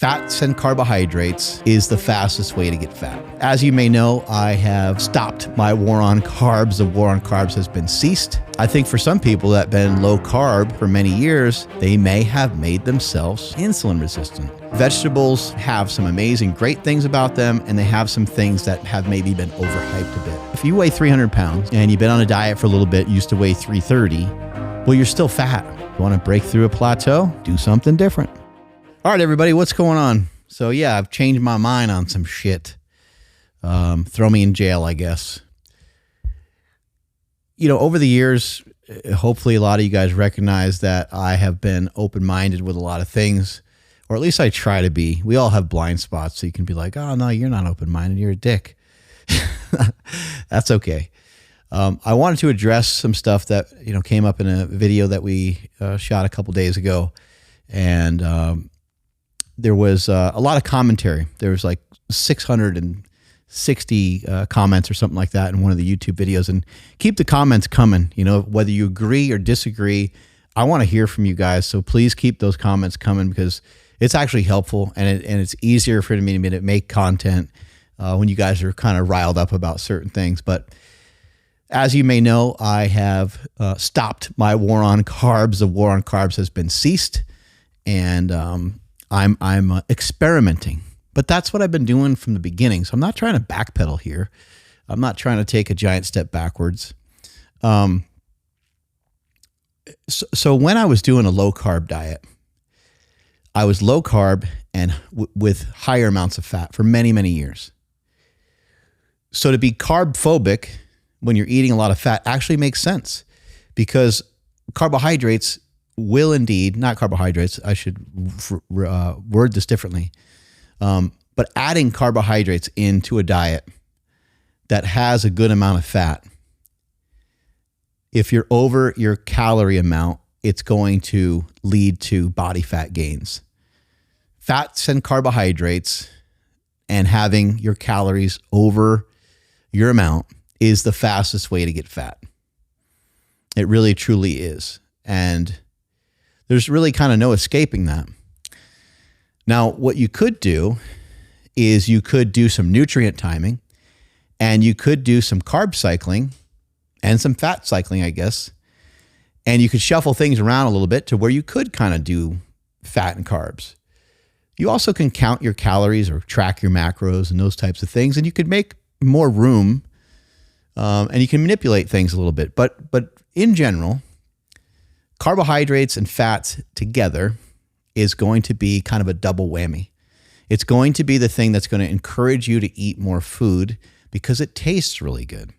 Fats and carbohydrates is the fastest way to get fat. As you may know, I have stopped my war on carbs. The war on carbs has been ceased. I think for some people that have been low carb for many years, they may have made themselves insulin resistant. Vegetables have some amazing, great things about them, and they have some things that have maybe been overhyped a bit. If you weigh 300 pounds and you've been on a diet for a little bit, used to weigh 330, well, you're still fat. You want to break through a plateau? Do something different. All right, everybody, what's going on? So yeah, I've changed my mind on some shit. Throw me in jail, I guess. You know, over the years, hopefully a lot of you guys recognize that I have been open-minded with a lot of things, or at least I try to be. We all have blind spots, so you can be like, oh, no, you're not open-minded, you're a dick. That's okay. I wanted to address some stuff that, you know, came up in a video that we shot a couple days ago, and there was a lot of commentary. There was like 660 comments or something like that in one of the YouTube videos. And keep the comments coming. You know, whether you agree or disagree, I want to hear from you guys. So please keep those comments coming because it's actually helpful and it's easier for me to make content when you guys are kind of riled up about certain things. But as you may know, I have stopped my war on carbs. The war on carbs has been ceased, and I'm experimenting, but that's what I've been doing from the beginning. So I'm not trying to backpedal here. I'm not trying to take a giant step backwards. So when I was doing a low carb diet, I was low carb and with higher amounts of fat for many, many years. So to be carb phobic when you're eating a lot of fat actually makes sense because carbohydrates will indeed, not carbohydrates, I should word this differently, but adding carbohydrates into a diet that has a good amount of fat, if you're over your calorie amount, it's going to lead to body fat gains. Fats and carbohydrates and having your calories over your amount is the fastest way to get fat. It really, truly is. And there's really kind of no escaping that. Now, what you could do is you could do some nutrient timing and you could do some carb cycling and some fat cycling, I guess. And you could shuffle things around a little bit to where you could kind of do fat and carbs. You also can count your calories or track your macros and those types of things. And you could make more room and you can manipulate things a little bit. But in general, carbohydrates and fats together is going to be kind of a double whammy. It's going to be the thing that's going to encourage you to eat more food because it tastes really good.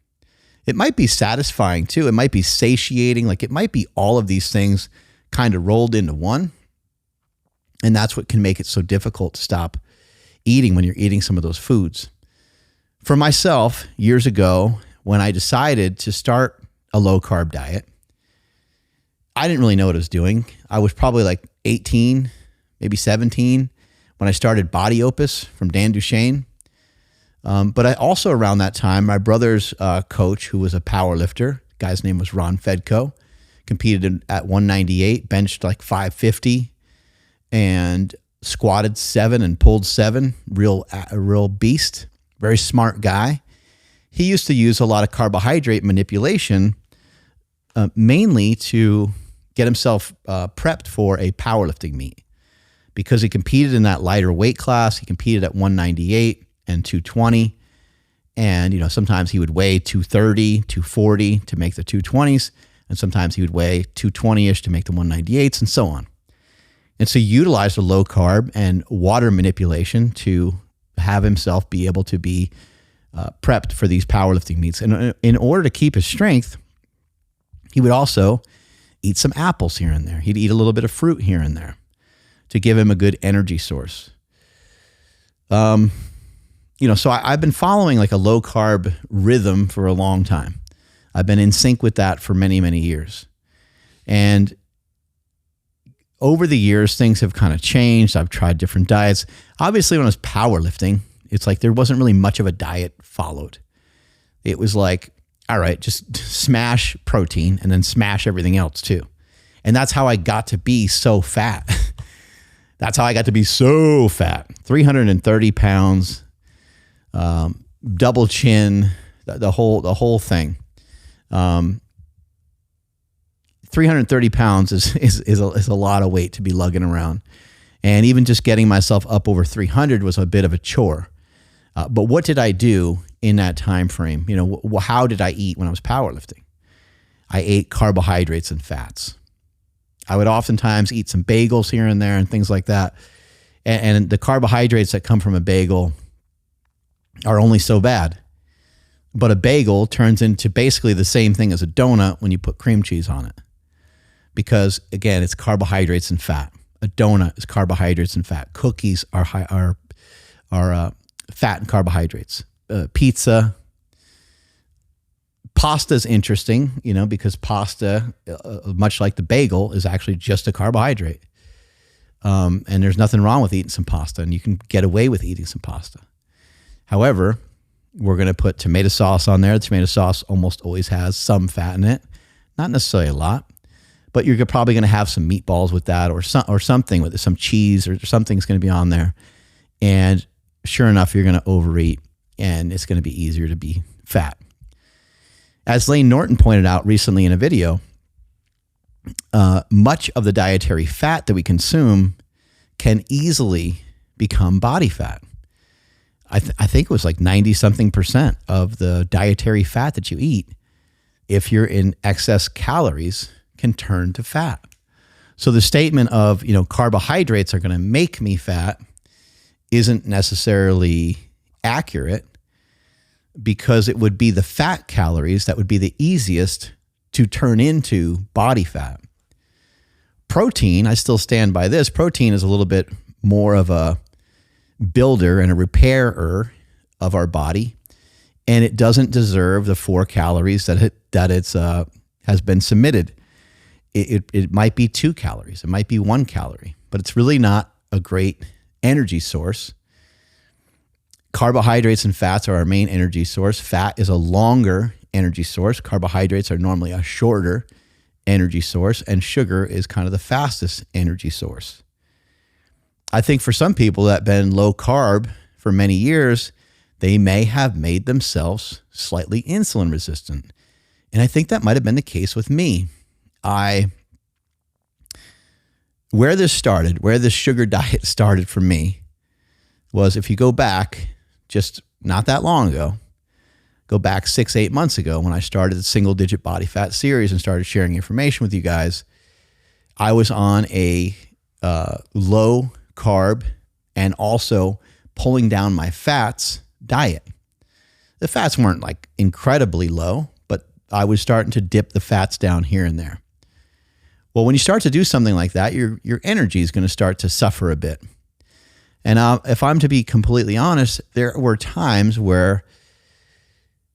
It might be satisfying too. It might be satiating. Like it might be all of these things kind of rolled into one. And that's what can make it so difficult to stop eating when you're eating some of those foods. For myself, years ago, when I decided to start a low carb diet, I didn't really know what I was doing. I was probably like 18, maybe 17 when I started Body Opus from Dan Duchesne. But I also around that time, my brother's coach, who was a power lifter, guy's name was Ron Fedko, competed at 198, benched like 550 and squatted 7 and pulled 7, a real beast, very smart guy. He used to use a lot of carbohydrate manipulation mainly to get himself prepped for a powerlifting meet because he competed in that lighter weight class. He competed at 198 and 220. And, you know, sometimes he would weigh 230, 240 to make the 220s. And sometimes he would weigh 220-ish to make the 198s and so on. And so he utilized a low carb and water manipulation to have himself be able to be prepped for these powerlifting meets. And in order to keep his strength, he would also eat some apples here and there. He'd eat a little bit of fruit here and there to give him a good energy source. You know, so I've been following like a low carb rhythm for a long time. I've been in sync with that for many, many years. And over the years, things have kind of changed. I've tried different diets. Obviously, when I was powerlifting, it's like there wasn't really much of a diet followed. It was like, all right, just smash protein and then smash everything else too. And that's how I got to be so fat. That's how I got to be so fat. 330 pounds, double chin, the whole thing. 330 pounds is a lot of weight to be lugging around. And even just getting myself up over 300 was a bit of a chore. But what did I do in that time frame? You know, how did I eat when I was powerlifting? I ate carbohydrates and fats. I would oftentimes eat some bagels here and there and things like that. And the carbohydrates that come from a bagel are only so bad. But a bagel turns into basically the same thing as a donut when you put cream cheese on it. Because again, it's carbohydrates and fat. A donut is carbohydrates and fat. Cookies are fat and carbohydrates. Pizza. Pasta is interesting, you know, because pasta, much like the bagel, is actually just a carbohydrate. And there's nothing wrong with eating some pasta, and you can get away with eating some pasta. However, we're going to put tomato sauce on there. The tomato sauce almost always has some fat in it. Not necessarily a lot, but you're probably going to have some meatballs with that, or something with it, some cheese or something's going to be on there. And sure enough, you're going to overeat, and it's going to be easier to be fat. As Layne Norton pointed out recently in a video, much of the dietary fat that we consume can easily become body fat. I think it was like 90-something% of the dietary fat that you eat, if you're in excess calories, can turn to fat. So the statement of, you know, carbohydrates are going to make me fat isn't necessarily accurate, because it would be the fat calories that would be the easiest to turn into body fat. Protein, I still stand by this. Protein is a little bit more of a builder and a repairer of our body, and it doesn't deserve the 4 calories that it's has been submitted. It might be 2 calories, it might be 1 calorie, but it's really not a great energy source. Carbohydrates and fats are our main energy source. Fat is a longer energy source. Carbohydrates are normally a shorter energy source, and sugar is kind of the fastest energy source. I think for some people that have been low carb for many years, they may have made themselves slightly insulin resistant. And I think that might have been the case with me. Where this sugar diet started for me was, if you go back just not that long ago, go back 6-8 months ago when I started the single digit body fat series and started sharing information with you guys, I was on a low carb and also pulling down my fats diet. The fats weren't like incredibly low, but I was starting to dip the fats down here and there. Well, when you start to do something like that, your energy is going to start to suffer a bit. And if I'm to be completely honest, there were times where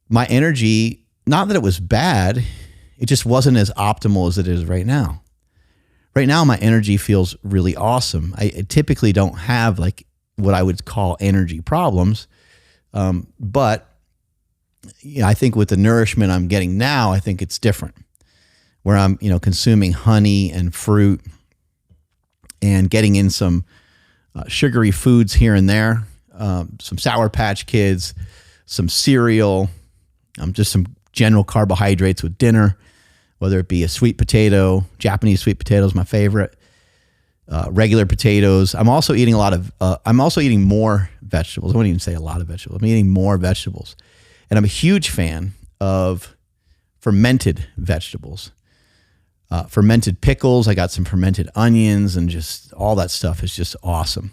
my energy, not that it was bad, it just wasn't as optimal as it is right now. Right now, my energy feels really awesome. I typically don't have like what I would call energy problems. But you know, I think with the nourishment I'm getting now, I think it's different. Where I'm, you know, consuming honey and fruit and getting in some sugary foods here and there, some Sour Patch Kids, some cereal, just some general carbohydrates with dinner, whether it be a sweet potato. Japanese sweet potato is my favorite. Regular potatoes. I'm also eating more vegetables. I wouldn't even say a lot of vegetables. I'm eating more vegetables. And I'm a huge fan of fermented vegetables. Fermented pickles. I got some fermented onions, and just all that stuff is just awesome.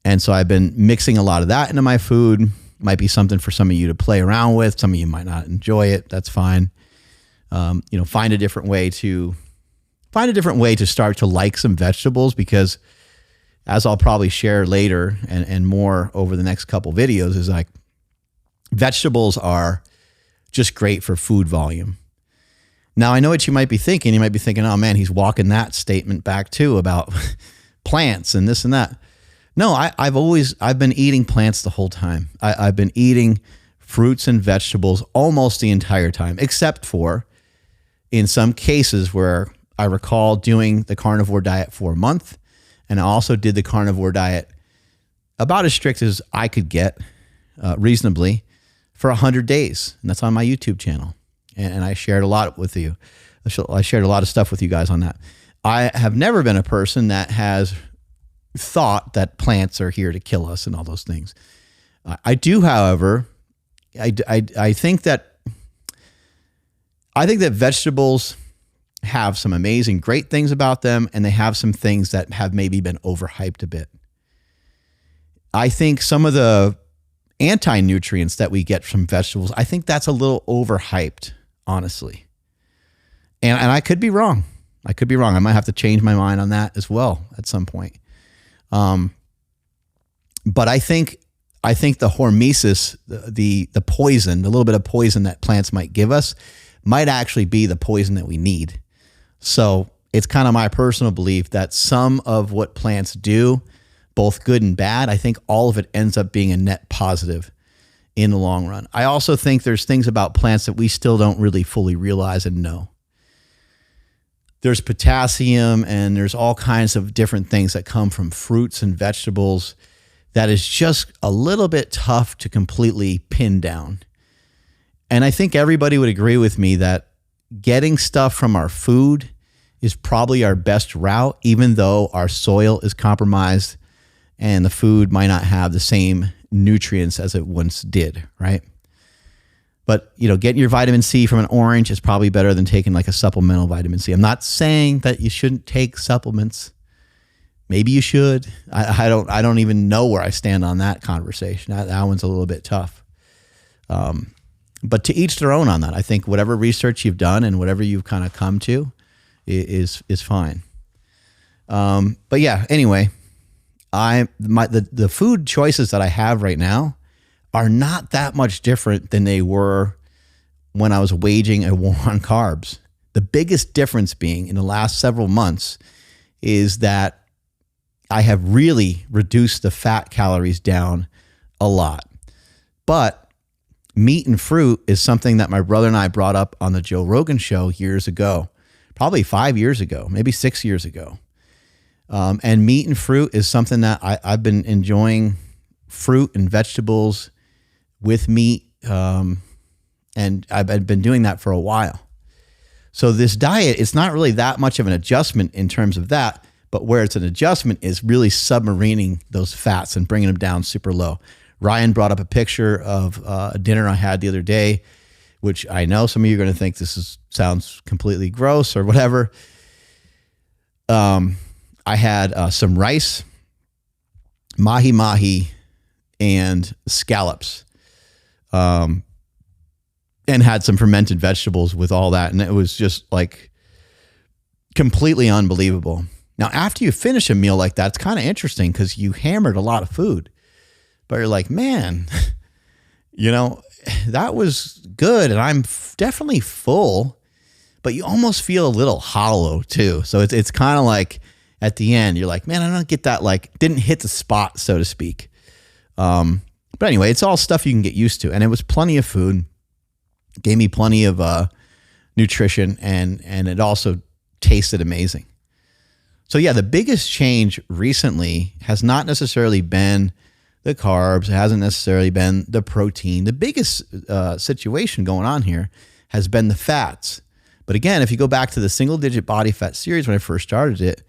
And so I've been mixing a lot of that into my food. Might be something for some of you to play around with. Some of you might not enjoy it. That's fine. You know, find a different way to start to like some vegetables, because as I'll probably share later and more over the next couple videos, is like vegetables are just great for food volume. Now, I know what you might be thinking. You might be thinking, oh man, he's walking that statement back too about plants and this and that. No, I've been eating plants the whole time. I've been eating fruits and vegetables almost the entire time, except for in some cases where I recall doing the carnivore diet for a month, And I also did the carnivore diet about as strict as I could get reasonably for 100 days. And that's on my YouTube channel. And I shared a lot with you. I shared a lot of stuff with you guys on that. I have never been a person that has thought that plants are here to kill us and all those things. I do, however, I think that vegetables have some amazing, great things about them, and they have some things that have maybe been overhyped a bit. I think some of the anti-nutrients that we get from vegetables, I think that's a little overhyped, honestly. And I could be wrong. I could be wrong. I might have to change my mind on that as well at some point. But I think the hormesis, the poison, the little bit of poison that plants might give us, might actually be the poison that we need. So it's kind of my personal belief that some of what plants do, both good and bad, I think all of it ends up being a net positive in the long run. I also think there's things about plants that we still don't really fully realize and know. There's potassium and there's all kinds of different things that come from fruits and vegetables that is just a little bit tough to completely pin down. And I think everybody would agree with me that getting stuff from our food is probably our best route, even though our soil is compromised and the food might not have the same nutrients as it once did, right? But, getting your vitamin C from an orange is probably better than taking like a supplemental vitamin C. I'm not saying that you shouldn't take supplements. Maybe you should. I don't even know where I stand on that conversation. That one's a little bit tough. But to each their own on that. I think whatever research you've done and whatever you've kind of come to is fine. But yeah, anyway, the food choices that I have right now are not that much different than they were when I was waging a war on carbs. The biggest difference being in the last several months is that I have really reduced the fat calories down a lot. But meat and fruit is something that my brother and I brought up on the Joe Rogan show years ago, probably 5 years ago, maybe 6 years ago. And meat and fruit is something that I've been enjoying, fruit and vegetables with meat. And I've been doing that for a while. So this diet, it's not really that much of an adjustment in terms of that, but where it's an adjustment is really submarining those fats and bringing them down super low. Ryan brought up a picture of a dinner I had the other day, which I know some of you are going to think sounds completely gross or whatever. I had some rice, mahi-mahi, and scallops, and had some fermented vegetables with all that. And it was just like completely unbelievable. Now, after you finish a meal like that, it's kind of interesting because you hammered a lot of food. But you're like, man, that was good. And I'm definitely full, but you almost feel a little hollow too. So it's kind of like at the end, you're like, man, I don't get that, didn't hit the spot, so to speak. But anyway, it's all stuff you can get used to. And it was plenty of food, gave me plenty of nutrition, and it also tasted amazing. So yeah, the biggest change recently has not necessarily been the carbs. It hasn't necessarily been the protein. The biggest situation going on here has been the fats. But again, if you go back to the single digit body fat series when I first started it,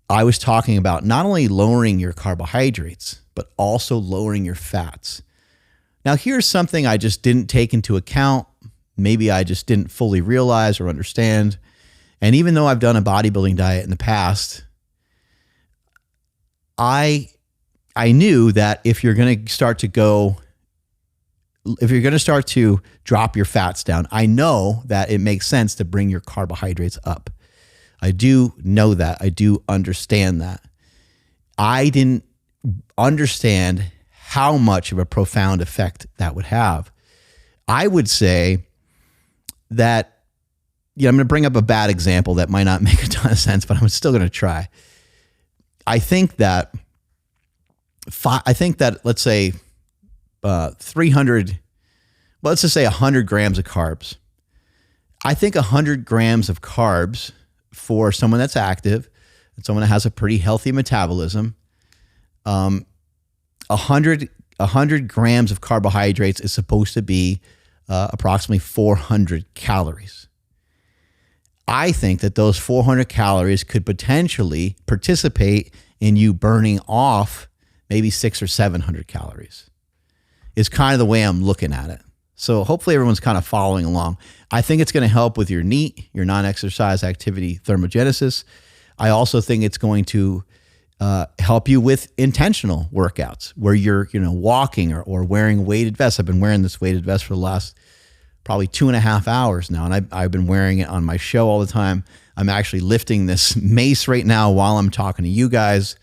I was talking about not only lowering your carbohydrates, but also lowering your fats. Now, here's something I just didn't take into account. Maybe I just didn't fully realize or understand. And even though I've done a bodybuilding diet in the past, I knew that if you're going to start to drop your fats down, I know that it makes sense to bring your carbohydrates up. I do know that. I do understand that. I didn't understand how much of a profound effect that would have. I would say that, I'm going to bring up a bad example that might not make a ton of sense, but I'm still going to try. I think that let's say 300, well, let's just say 100 grams of carbs. I think 100 grams of carbs for someone that's active and someone that has a pretty healthy metabolism, 100 grams of carbohydrates is supposed to be approximately 400 calories. I think that those 400 calories could potentially participate in you burning off maybe 600 or 700 calories. Is kind of the way I'm looking at it. So hopefully everyone's kind of following along. I think it's going to help with your NEAT, your non-exercise activity thermogenesis. I also think it's going to help you with intentional workouts where you're, walking or wearing a weighted vest. I've been wearing this weighted vest for the last probably 2.5 hours now, and I've been wearing it on my show all the time. I'm actually lifting this mace right now while I'm talking to you guys,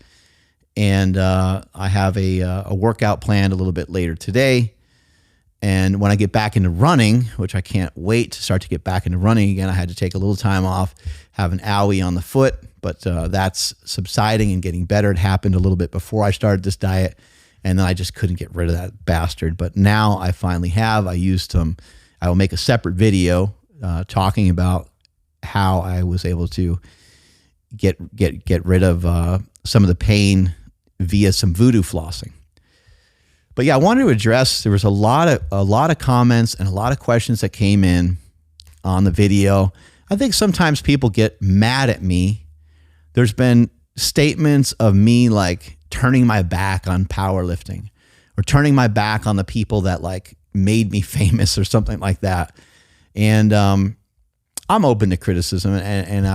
and I have a workout planned a little bit later today. And when I get back into running, which I can't wait to start to get back into running again, I had to take a little time off, have an owie on the foot, but that's subsiding and getting better. It happened a little bit before I started this diet, and then I just couldn't get rid of that bastard. But now I finally have. I will make a separate video talking about how I was able to get rid of some of the pain via some voodoo flossing. But yeah, I wanted to address, there was a lot of comments and a lot of questions that came in on the video. I think sometimes people get mad at me. There's been statements of me like turning my back on powerlifting or turning my back on the people that like made me famous or something like that. And I'm open to criticism, and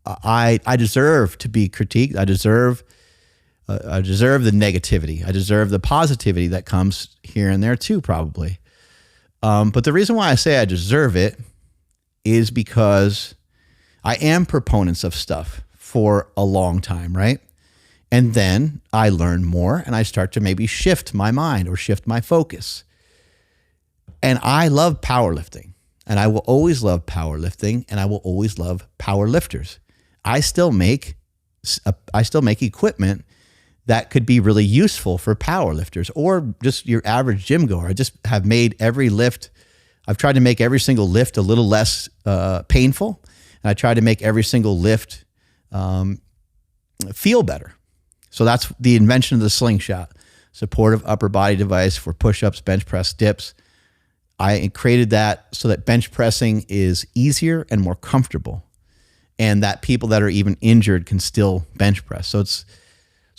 I deserve to be critiqued. I deserve the negativity. I deserve the positivity that comes here and there too, probably. But the reason why I say I deserve it is because I am proponents of stuff for a long time, right? And then I learn more and I start to maybe shift my mind or shift my focus. And I love powerlifting, and I will always love powerlifting, and I will always love powerlifters. I still make equipment that could be really useful for powerlifters or just your average gym goer. I just have made every lift. I've tried to make every single lift a little less painful, and I try to make every single lift feel better. So that's the invention of the slingshot, supportive upper body device for push-ups, bench press, dips. I created that so that bench pressing is easier and more comfortable, and that people that are even injured can still bench press. So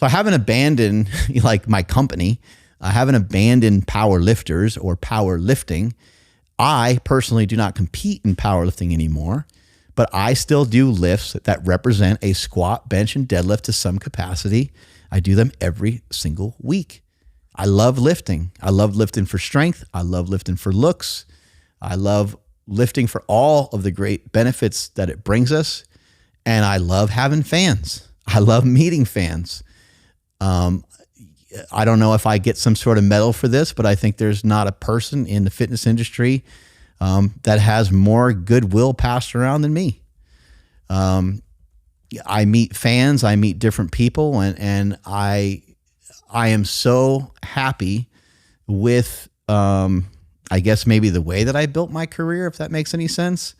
I haven't abandoned like my company. I haven't abandoned power lifters or powerlifting. I personally do not compete in powerlifting anymore, but I still do lifts that represent a squat, bench, and deadlift to some capacity. I do them every single week. I love lifting. I love lifting for strength. I love lifting for looks. I love lifting for all of the great benefits that it brings us. And I love having fans. I love meeting fans. I don't know if I get some sort of medal for this, but I think there's not a person in the fitness industry that has more goodwill passed around than me. I meet fans. I meet different people, and I am so happy with, I guess maybe the way that I built my career, if that makes any sense,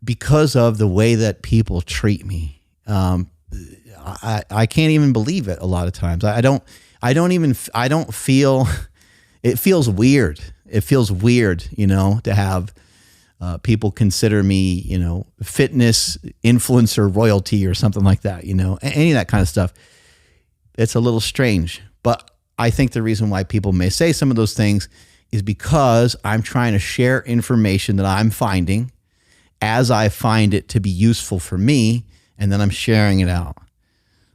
because of the way that people treat me. I can't even believe it a lot of times. I don't feel, it feels weird. It feels weird, to have people consider me, fitness influencer royalty or something like that, any of that kind of stuff. It's a little strange, but I think the reason why people may say some of those things is because I'm trying to share information that I'm finding as I find it to be useful for me, and then I'm sharing it out.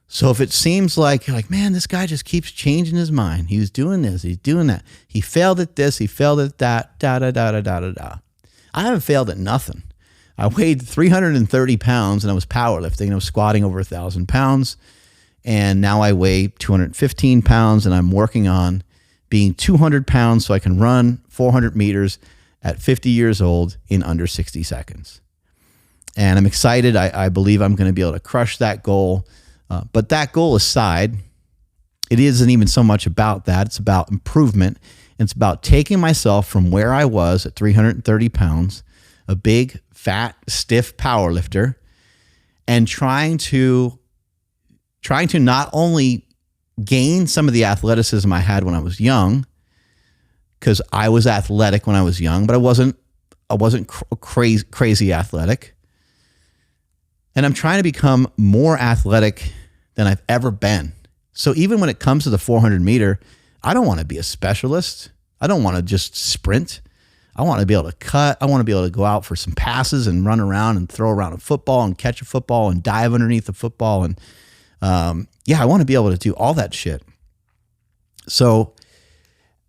So if it seems like you're like, man, this guy just keeps changing his mind. He was doing this, he's doing that. He failed at this, he failed at that, da-da-da-da-da-da-da. I haven't failed at nothing. I weighed 330 pounds and I was powerlifting and I was squatting over 1,000 pounds. And now I weigh 215 pounds and I'm working on being 200 pounds so I can run 400 meters at 50 years old in under 60 seconds. And I'm excited. I believe I'm going to be able to crush that goal. But that goal aside, it isn't even so much about that. It's about improvement. It's about taking myself from where I was at 330 pounds, a big, fat, stiff power lifter, and trying to trying to not only gain some of the athleticism I had when I was young, because I was athletic when I was young, but I wasn't crazy athletic. And I'm trying to become more athletic than I've ever been. So even when it comes to the 400 meter, I don't want to be a specialist. I don't want to just sprint. I want to be able to cut. I want to be able to go out for some passes and run around and throw around a football and catch a football and dive underneath the football. And I want to be able to do all that shit. So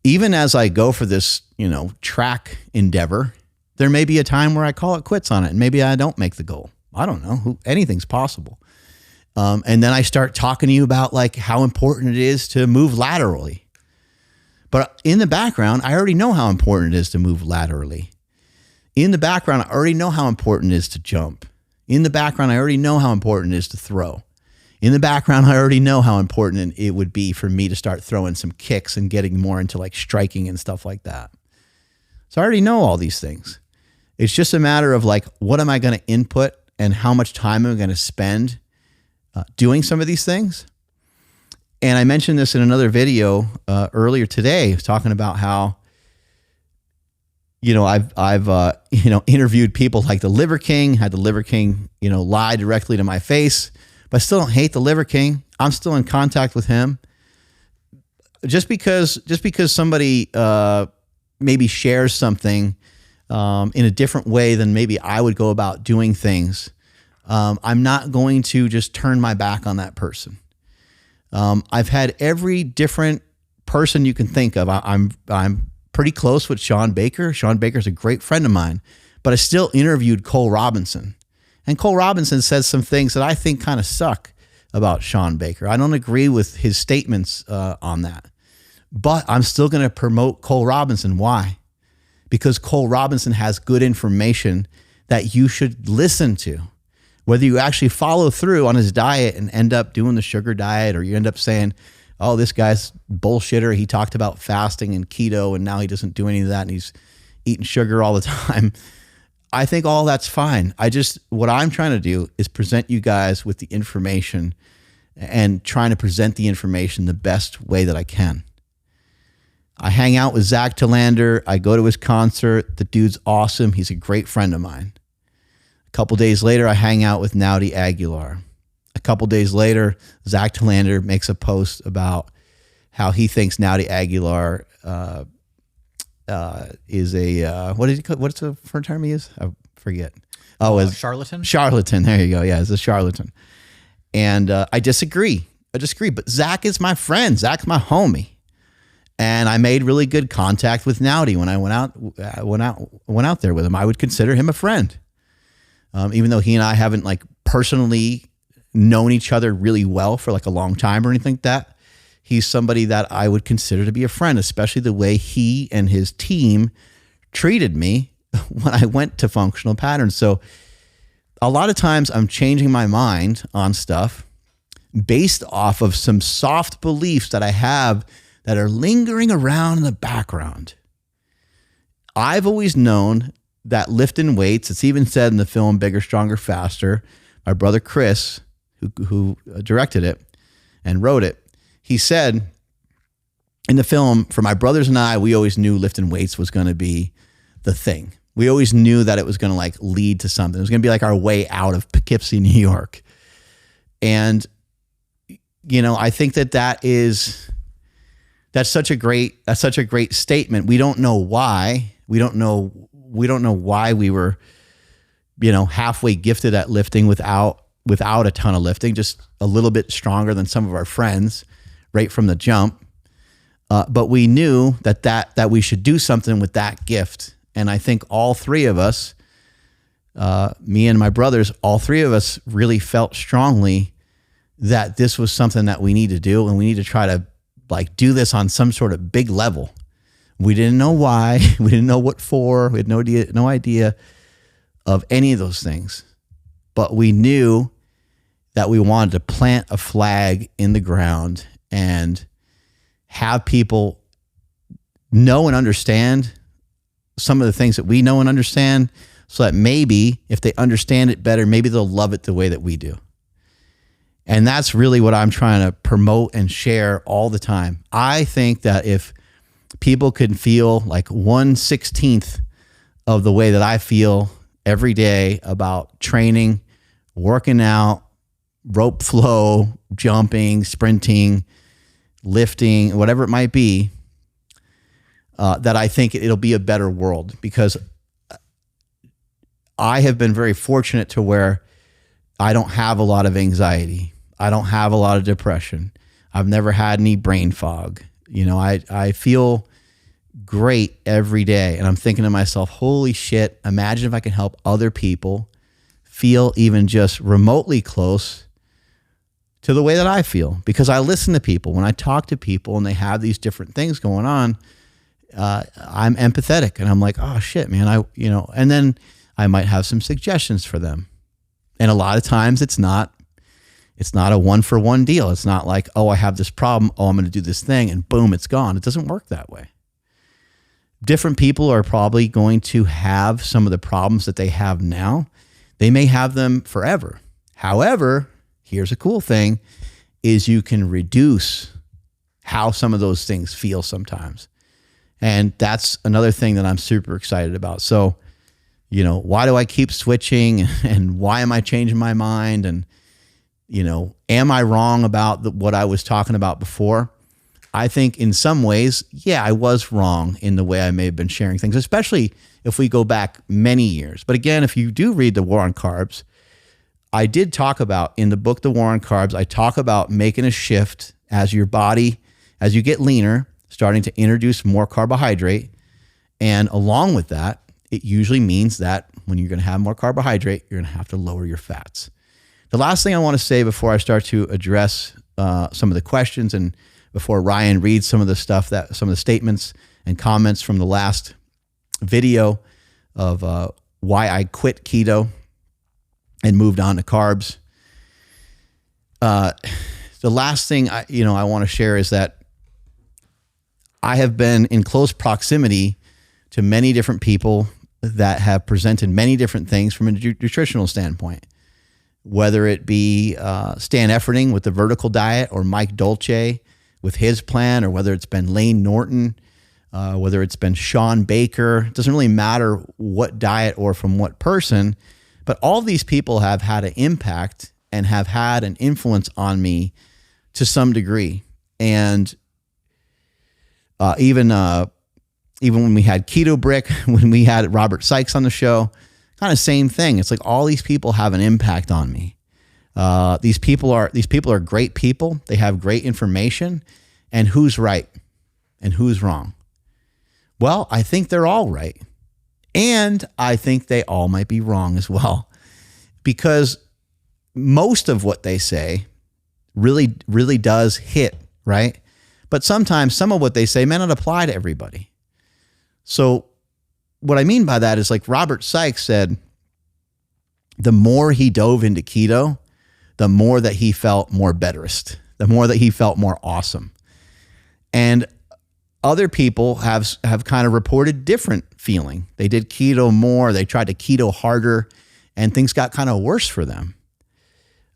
even as I go for this, track endeavor, there may be a time where I call it quits on it and maybe I don't make the goal. I don't know. Anything's possible. And then I start talking to you about like how important it is to move laterally. But in the background, I already know how important it is to move laterally. In the background, I already know how important it is to jump. In the background, I already know how important it is to throw. In the background, I already know how important it would be for me to start throwing some kicks and getting more into like striking and stuff like that. So I already know all these things. It's just a matter of like, what am I going to input and how much time am I going to spend doing some of these things? And I mentioned this in another video earlier today. I was talking about how, I've interviewed people like the Liver King, had the Liver King, lie directly to my face, but I still don't hate the Liver King. I'm still in contact with him. Just because somebody maybe shares something in a different way than maybe I would go about doing things, I'm not going to just turn my back on that person. I've had every different person you can think of. I'm pretty close with Sean Baker. Sean Baker's a great friend of mine, but I still interviewed Cole Robinson. And Cole Robinson says some things that I think kind of suck about Sean Baker. I don't agree with his statements on that, but I'm still going to promote Cole Robinson. Why? Because Cole Robinson has good information that you should listen to. Whether you actually follow through on his diet and end up doing the sugar diet, or you end up saying, oh, this guy's bullshitter. He talked about fasting and keto and now he doesn't do any of that and he's eating sugar all the time. I think all that's fine. What I'm trying to do is present you guys with the information and trying to present the information the best way that I can. I hang out with Zach Talander. I go to his concert. The dude's awesome. He's a great friend of mine. A couple days later, I hang out with Naudi Aguilar. A couple days later, Zach Talander makes a post about how he thinks Naudi Aguilar is a what's the first term he is? I forget. Oh, charlatan. Charlatan. There you go. Yeah, it's a charlatan. And I disagree. But Zach is my friend. Zach's my homie. And I made really good contact with Naudi when I went out there with him. I would consider him a friend. Even though he and I haven't like personally known each other really well for like a long time or anything like that, he's somebody that I would consider to be a friend, especially the way he and his team treated me when I went to Functional Patterns. So a lot of times I'm changing my mind on stuff based off of some soft beliefs that I have that are lingering around in the background. I've always known that lifting weights, it's even said in the film Bigger, Stronger, Faster, my brother Chris, who directed it and wrote it, he said in the film, for my brothers and I, we always knew lifting weights was going to be the thing. We always knew that it was going to like lead to something. It was going to be like our way out of Poughkeepsie, New York. And, I think that's such a great statement. We don't know why. We don't know why we were, halfway gifted at lifting without a ton of lifting, just a little bit stronger than some of our friends right from the jump. But we knew that we should do something with that gift. And I think all three of us, me and my brothers, all three of us really felt strongly that this was something that we need to do, and we need to try to like do this on some sort of big level. We didn't know why. We didn't know what for. We had no idea of any of those things. But we knew that we wanted to plant a flag in the ground and have people know and understand some of the things that we know and understand, so that maybe if they understand it better, maybe they'll love it the way that we do. And that's really what I'm trying to promote and share all the time. I think that if people could feel like 1/16 of the way that I feel every day about training, working out, rope flow, jumping, sprinting, lifting, whatever it might be, that I think it'll be a better world, because I have been very fortunate to where I don't have a lot of anxiety. I don't have a lot of depression. I've never had any brain fog. I feel great every day. And I'm thinking to myself, holy shit, imagine if I can help other people feel even just remotely close to the way that I feel. Because I listen to people. When I talk to people and they have these different things going on, I'm empathetic, and I'm like, oh shit, man, and then I might have some suggestions for them. And a lot of times it's not a 1-for-1 deal. It's not like, oh, I have this problem. Oh, I'm going to do this thing and boom, it's gone. It doesn't work that way. Different people are probably going to have some of the problems that they have now. They may have them forever. However, here's a cool thing is you can reduce how some of those things feel sometimes. And that's another thing that I'm super excited about. So, why do I keep switching, and why am I changing my mind? And, am I wrong about what I was talking about before? I think in some ways, yeah, I was wrong in the way I may have been sharing things, especially if we go back many years. But again, if you do read The War on Carbs, I did talk about in the book, The War on Carbs, I talk about making a shift as your body, as you get leaner, starting to introduce more carbohydrate. And along with that, it usually means that when you're going to have more carbohydrate, you're going to have to lower your fats. The last thing I want to say before I start to address some of the questions, and before Ryan reads some of the statements and comments from the last video of why I quit keto and moved on to carbs. The last thing I want to share is that I have been in close proximity to many different people that have presented many different things from a nutritional standpoint, whether it be Stan Efferding with the vertical diet, or Mike Dolce with his plan, or whether it's been Lane Norton, whether it's been Sean Baker. It doesn't really matter what diet or from what person, but all these people have had an impact and have had an influence on me to some degree. And even when we had Keto Brick, when we had Robert Sykes on the show, kind of same thing. It's like all these people have an impact on me. These people are great people. They have great information. And who's right and who's wrong? Well, I think they're all right. And I think they all might be wrong as well, because most of what they say really, really does hit, right? But sometimes some of what they say may not apply to everybody. So what I mean by that is, like Robert Sykes said, the more he dove into keto, the more that he felt more betterist, the more that he felt more awesome. And other people have kind of reported different feeling. They did keto more, they tried to keto harder, and things got kind of worse for them.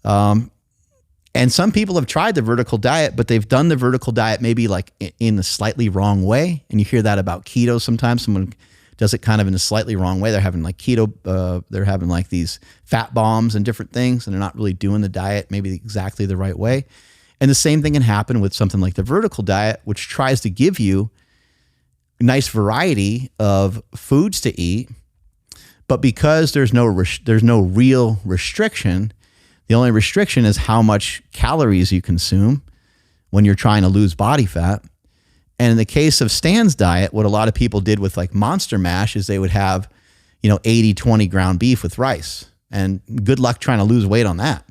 And some people have tried the vertical diet, but they've done the vertical diet maybe like in the slightly wrong way. And you hear that about keto sometimes. Someone does it kind of in a slightly wrong way. They're having like keto, they're having like these fat bombs and different things, and they're not really doing the diet maybe exactly the right way. And the same thing can happen with something like the vertical diet, which tries to give you a nice variety of foods to eat. But because there's no real restriction, the only restriction is how much calories you consume when you're trying to lose body fat. And in the case of Stan's diet, what a lot of people did with like Monster Mash is they would have, 80-20 ground beef with rice. And good luck trying to lose weight on that.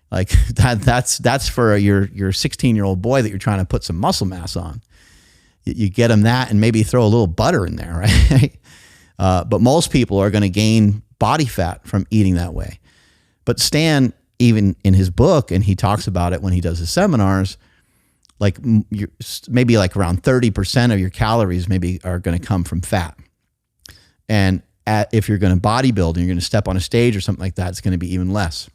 Like that's for your 16-year-old boy that you're trying to put some muscle mass on. You get him that and maybe throw a little butter in there, right? But most people are going to gain body fat from eating that way. But Stan, even in his book, and he talks about it when he does his seminars, like maybe like around 30% of your calories maybe are going to come from fat. And if you're going to bodybuild and you're going to step on a stage or something like that, it's going to be even less.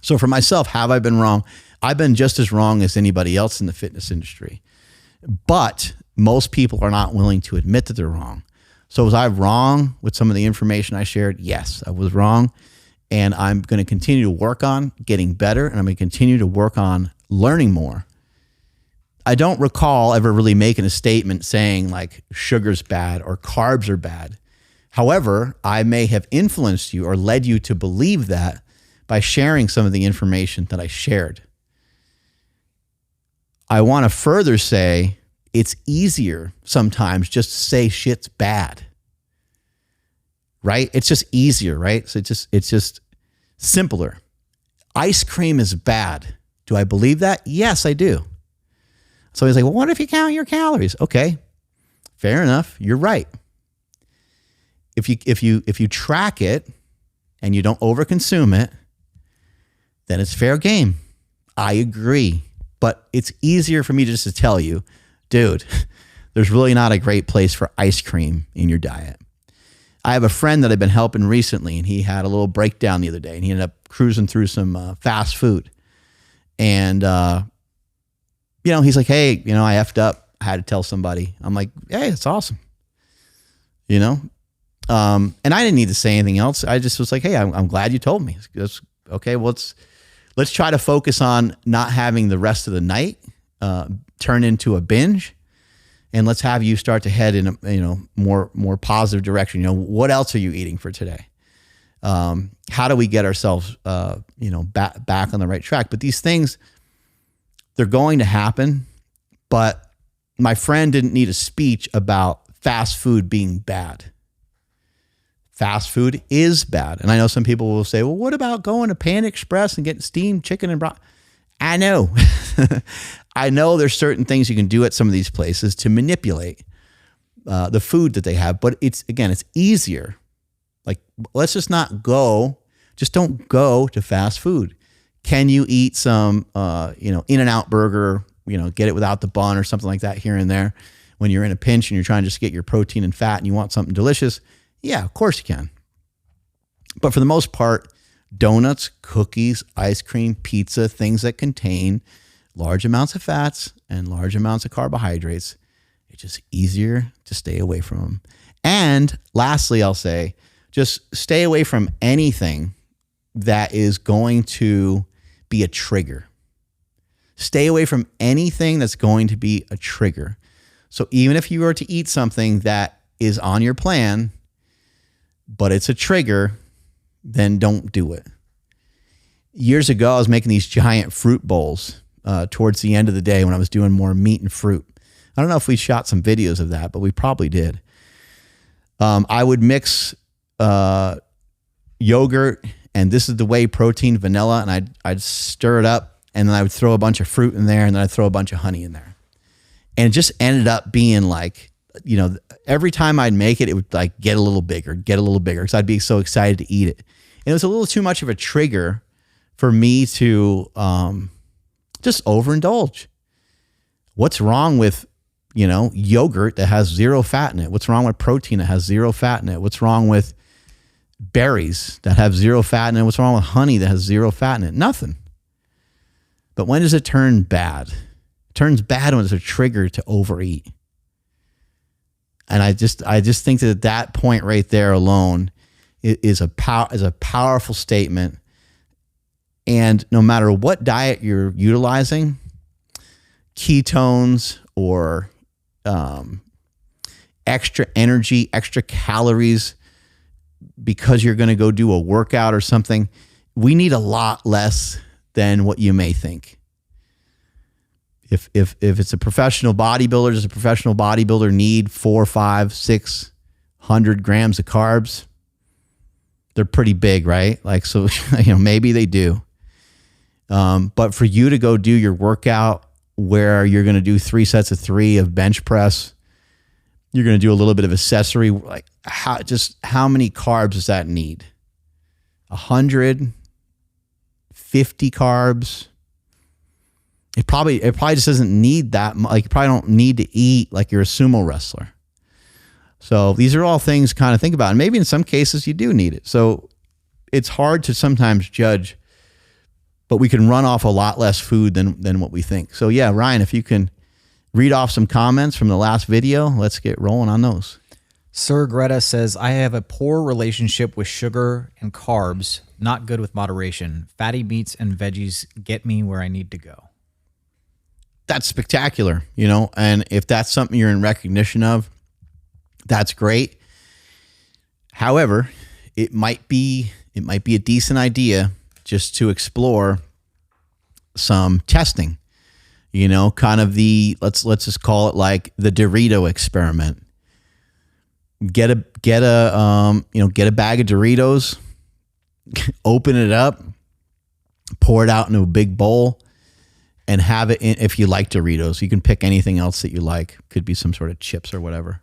So for myself, have I been wrong? I've been just as wrong as anybody else in the fitness industry. But most people are not willing to admit that they're wrong. So was I wrong with some of the information I shared? Yes, I was wrong. And I'm going to continue to work on getting better, and I'm going to continue to work on learning more. I don't recall ever really making a statement saying like sugar's bad or carbs are bad. However, I may have influenced you or led you to believe that by sharing some of the information that I shared. I want to further say it's easier sometimes just to say shit's bad, right? It's just easier, right? So it's just simpler. Ice cream is bad. Do I believe that? Yes, I do. So he's like, well, what if you count your calories? Okay, fair enough. You're right. If you track it and you don't overconsume it, then it's fair game. I agree. But it's easier for me just to tell you, dude, there's really not a great place for ice cream in your diet. I have a friend that I've been helping recently, and he had a little breakdown the other day, and he ended up cruising through some fast food. And, he's like, hey, I effed up. I had to tell somebody. I'm like, hey, it's awesome. And I didn't need to say anything else. I just was like, hey, I'm glad you told me. That's okay. Well, let's try to focus on not having the rest of the night turn into a binge, and let's have you start to head in a more positive direction. What else are you eating for today? How do we get ourselves back on the right track? But these things, they're going to happen. But my friend didn't need a speech about fast food being bad. Fast food is bad. And I know some people will say, well, what about going to Panda Express and getting steamed chicken and broth? I know. I know there's certain things you can do at some of these places to manipulate the food that they have. But it's easier. Like, let's just don't go to fast food. Can you eat some, In-N-Out burger, get it without the bun or something like that here and there when you're in a pinch and you're trying to just get your protein and fat and you want something delicious? Yeah, of course you can. But for the most part, donuts, cookies, ice cream, pizza, things that contain large amounts of fats and large amounts of carbohydrates, it's just easier to stay away from them. And lastly, I'll say, just stay away from anything that is going to be a trigger. Stay away from anything that's going to be a trigger. So even if you were to eat something that is on your plan, but it's a trigger, then don't do it. Years ago, I was making these giant fruit bowls towards the end of the day when I was doing more meat and fruit. I don't know if we shot some videos of that, but we probably did. I would mix yogurt, and this is the whey protein, vanilla, and I'd stir it up, and then I would throw a bunch of fruit in there, and then I'd throw a bunch of honey in there. And it just ended up being like, every time I'd make it, it would like get a little bigger, because I'd be so excited to eat it. And it was a little too much of a trigger for me to just overindulge. What's wrong with, yogurt that has zero fat in it? What's wrong with protein that has zero fat in it? What's wrong with berries that have zero fat in it? What's wrong with honey that has zero fat in it? Nothing. But when does it turn bad? It turns bad when it's a trigger to overeat. And I just think that at that point right there alone is a powerful statement. And no matter what diet you're utilizing, ketones or extra energy, extra calories, because you're going to go do a workout or something, we need a lot less than what you may think. If it's a professional bodybuilder, does a professional bodybuilder need 400, 500, 600 grams of carbs? They're pretty big, right? Like, so, maybe they do. But for you to go do your workout where you're going to do 3 sets of 3 of bench press, you're going to do a little bit of accessory, like how many carbs does that need? 150 carbs? It probably just doesn't need that much. Like, you probably don't need to eat like you're a sumo wrestler. So these are all things to kind of think about. And maybe in some cases you do need it. So it's hard to sometimes judge but we can run off a lot less food than what we think. So yeah, Ryan, if you can read off some comments from the last video, let's get rolling on those. Sir Greta says, I have a poor relationship with sugar and carbs, not good with moderation. Fatty meats and veggies get me where I need to go. That's spectacular, you know, and if that's something you're in recognition of, that's great. However, it might be a decent idea just to explore some testing, you know, kind of the, let's just call it like the Dorito experiment. Get a bag of Doritos, open it up, pour it out into a big bowl, and have it in, if you like Doritos, you can pick anything else that you like. Could be some sort of chips or whatever.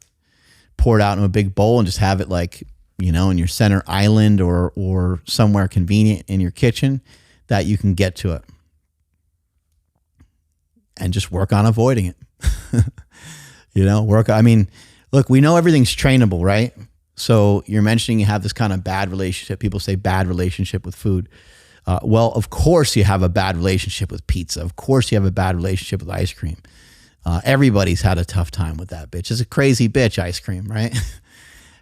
Pour it out in a big bowl and just have it like, you know, in your center island or somewhere convenient in your kitchen that you can get to it. And just work on avoiding it. You know, look, we know everything's trainable, right? So you're mentioning you have this kind of bad relationship. People say bad relationship with food. Well, of course you have a bad relationship with pizza. Of course you have a bad relationship with ice cream. Everybody's had a tough time with that bitch. It's a crazy bitch, ice cream, right?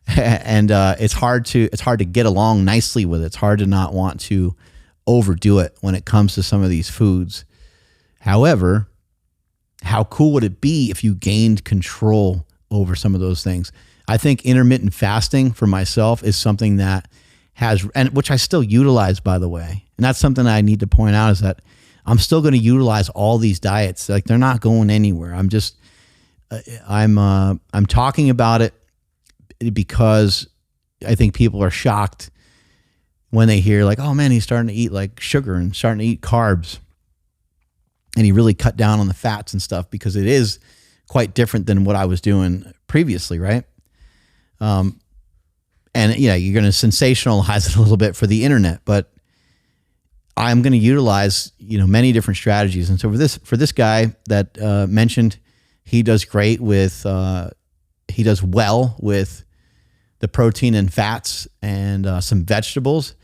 And it's hard to get along nicely with it. It's hard to not want to overdo it when it comes to some of these foods. However, how cool would it be if you gained control over some of those things? I think intermittent fasting for myself is something that and which I still utilize, by the way. And that's something I need to point out, is that I'm still going to utilize all these diets. Like, they're not going anywhere. I'm talking about it because I think people are shocked when they hear like, oh man, he's starting to eat like sugar and starting to eat carbs. And he really cut down on the fats and stuff, because it is quite different than what I was doing previously, right? And yeah, you're going to sensationalize it a little bit for the internet, but I'm going to utilize, you know, many different strategies. And so for this guy that mentioned, he does great with, he does well with the protein and fats and some vegetables.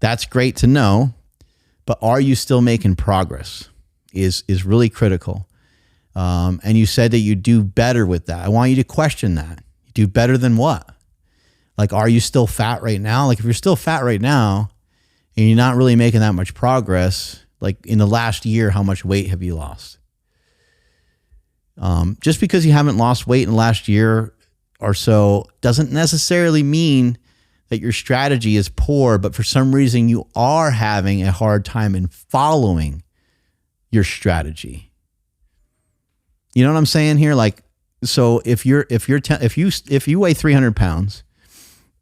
That's great to know, but are you still making progress is really critical. And you said that you do better with that. I want you to question that. You do better than what? Like, are you still fat right now? Like, if you're still fat right now and you're not really making that much progress, like in the last year, how much weight have you lost? Just because you haven't lost weight in the last year or so doesn't necessarily mean that your strategy is poor, but for some reason you are having a hard time in following your strategy. You know what I'm saying here? Like, so if you weigh 300 pounds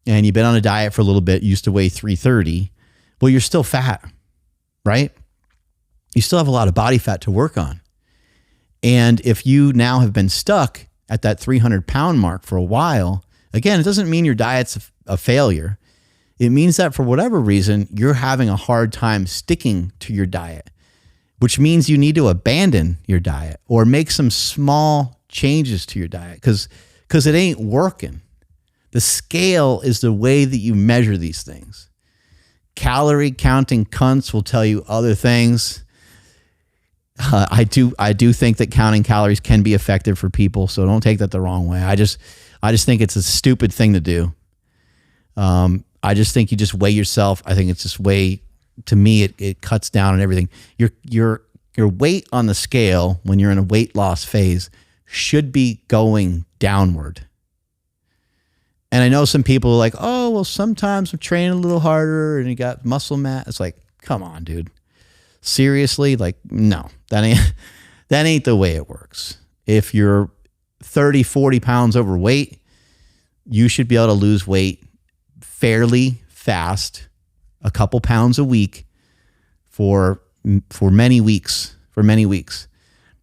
and you've been on a diet for a little bit, you used to weigh 330, well, you're still fat, right? You still have a lot of body fat to work on. And if you now have been stuck at that 300 pound mark for a while, again, it doesn't mean your diet's a failure. It means that for whatever reason, you're having a hard time sticking to your diet, which means you need to abandon your diet or make some small changes to your diet because it ain't working. The scale is the way that you measure these things. Calorie counting cunts will tell you other things. I do think that counting calories can be effective for people, so don't take that the wrong way. I just think it's a stupid thing to do. I just think you just weigh yourself. I think it's just to me, it cuts down on everything. Your weight on the scale when you're in a weight loss phase should be going downward. And I know some people are like, oh, well, sometimes I'm training a little harder and you got muscle mass. It's like, come on, dude. Seriously? Like, no, that ain't the way it works. If you're 30, 40 pounds overweight, you should be able to lose weight fairly fast, a couple pounds a week for many weeks,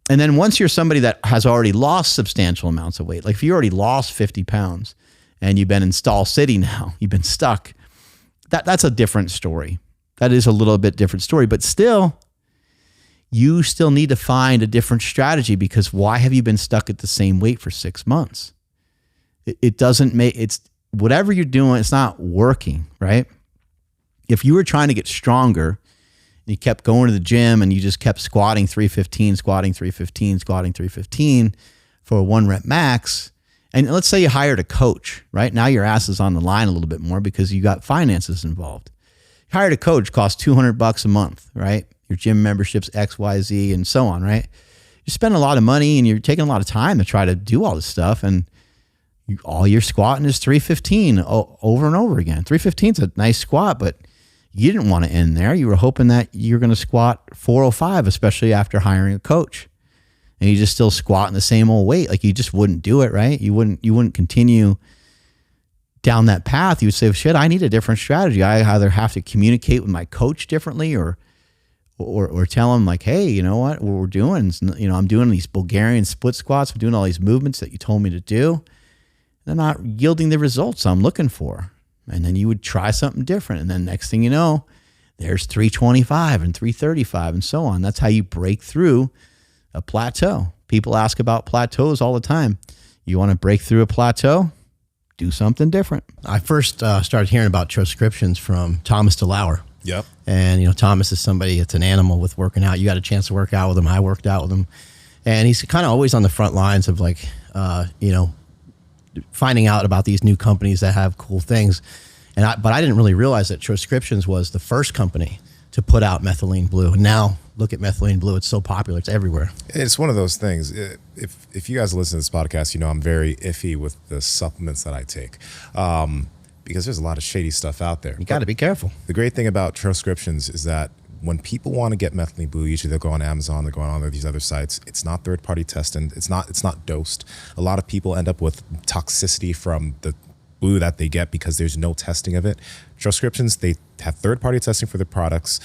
And then once you're somebody that has already lost substantial amounts of weight, like if you already lost 50 pounds and you've been in Stall City now, you've been stuck, that's a different story. That is a little bit different story, but still, you still need to find a different strategy, because why have you been stuck at the same weight for 6 months? It doesn't make, it's whatever you're doing, it's not working, right? If you were trying to get stronger You kept going to the gym and you just kept squatting 315, squatting 315, squatting 315 for a 1 rep max. And let's say you hired a coach, right? Now your ass is on the line a little bit more because you got finances involved. You hired a coach, costs $200 a month, right? Your gym memberships, X, Y, Z, and so on, right? You spend a lot of money and you're taking a lot of time to try to do all this stuff. And all you're squatting is 315 over and over again. 315 is a nice squat, but you didn't want to end there. You were hoping that you're going to squat 405, especially after hiring a coach. And you just still squatting the same old weight. Like you just wouldn't do it, right? You wouldn't continue down that path. You would say, shit, I need a different strategy. I either have to communicate with my coach differently or tell him like, hey, you know what we're doing is, I'm doing these Bulgarian split squats. I'm doing all these movements that you told me to do. They're not yielding the results I'm looking for. And then you would try something different. And then next thing you know, there's 325 and 335 and so on. That's how you break through a plateau. People ask about plateaus all the time. You want to break through a plateau? Do something different. I first started hearing about transcriptions from Thomas DeLauer. Yep. And, Thomas is somebody, it's an animal with working out. You got a chance to work out with him. I worked out with him. And he's kind of always on the front lines of like, finding out about these new companies that have cool things. But I didn't really realize that Transcriptions was the first company to put out Methylene Blue. And now look at Methylene Blue. It's so popular. It's everywhere. It's one of those things. If you guys listen to this podcast, I'm very iffy with the supplements that I take because there's a lot of shady stuff out there. You got to be careful. The great thing about Transcriptions is that when people want to get Methylene Blue, usually they'll go on Amazon, they're going on these other sites. It's not third-party tested. It's not dosed. A lot of people end up with toxicity from the blue that they get because there's no testing of it. Transcriptions, they have third-party testing for their products.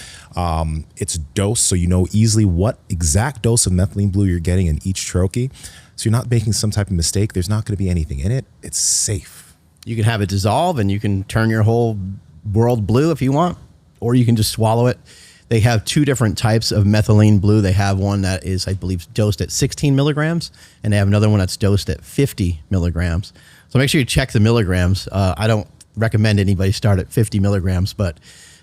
It's dosed, so you know easily what exact dose of Methylene Blue you're getting in each troche. So you're not making some type of mistake. There's not going to be anything in it. It's safe. You can have it dissolve and you can turn your whole world blue if you want, or you can just swallow it. They have 2 different types of Methylene Blue. They have one that is, I believe, dosed at 16 milligrams, and they have another one that's dosed at 50 milligrams. So make sure you check the milligrams. I don't recommend anybody start at 50 milligrams, but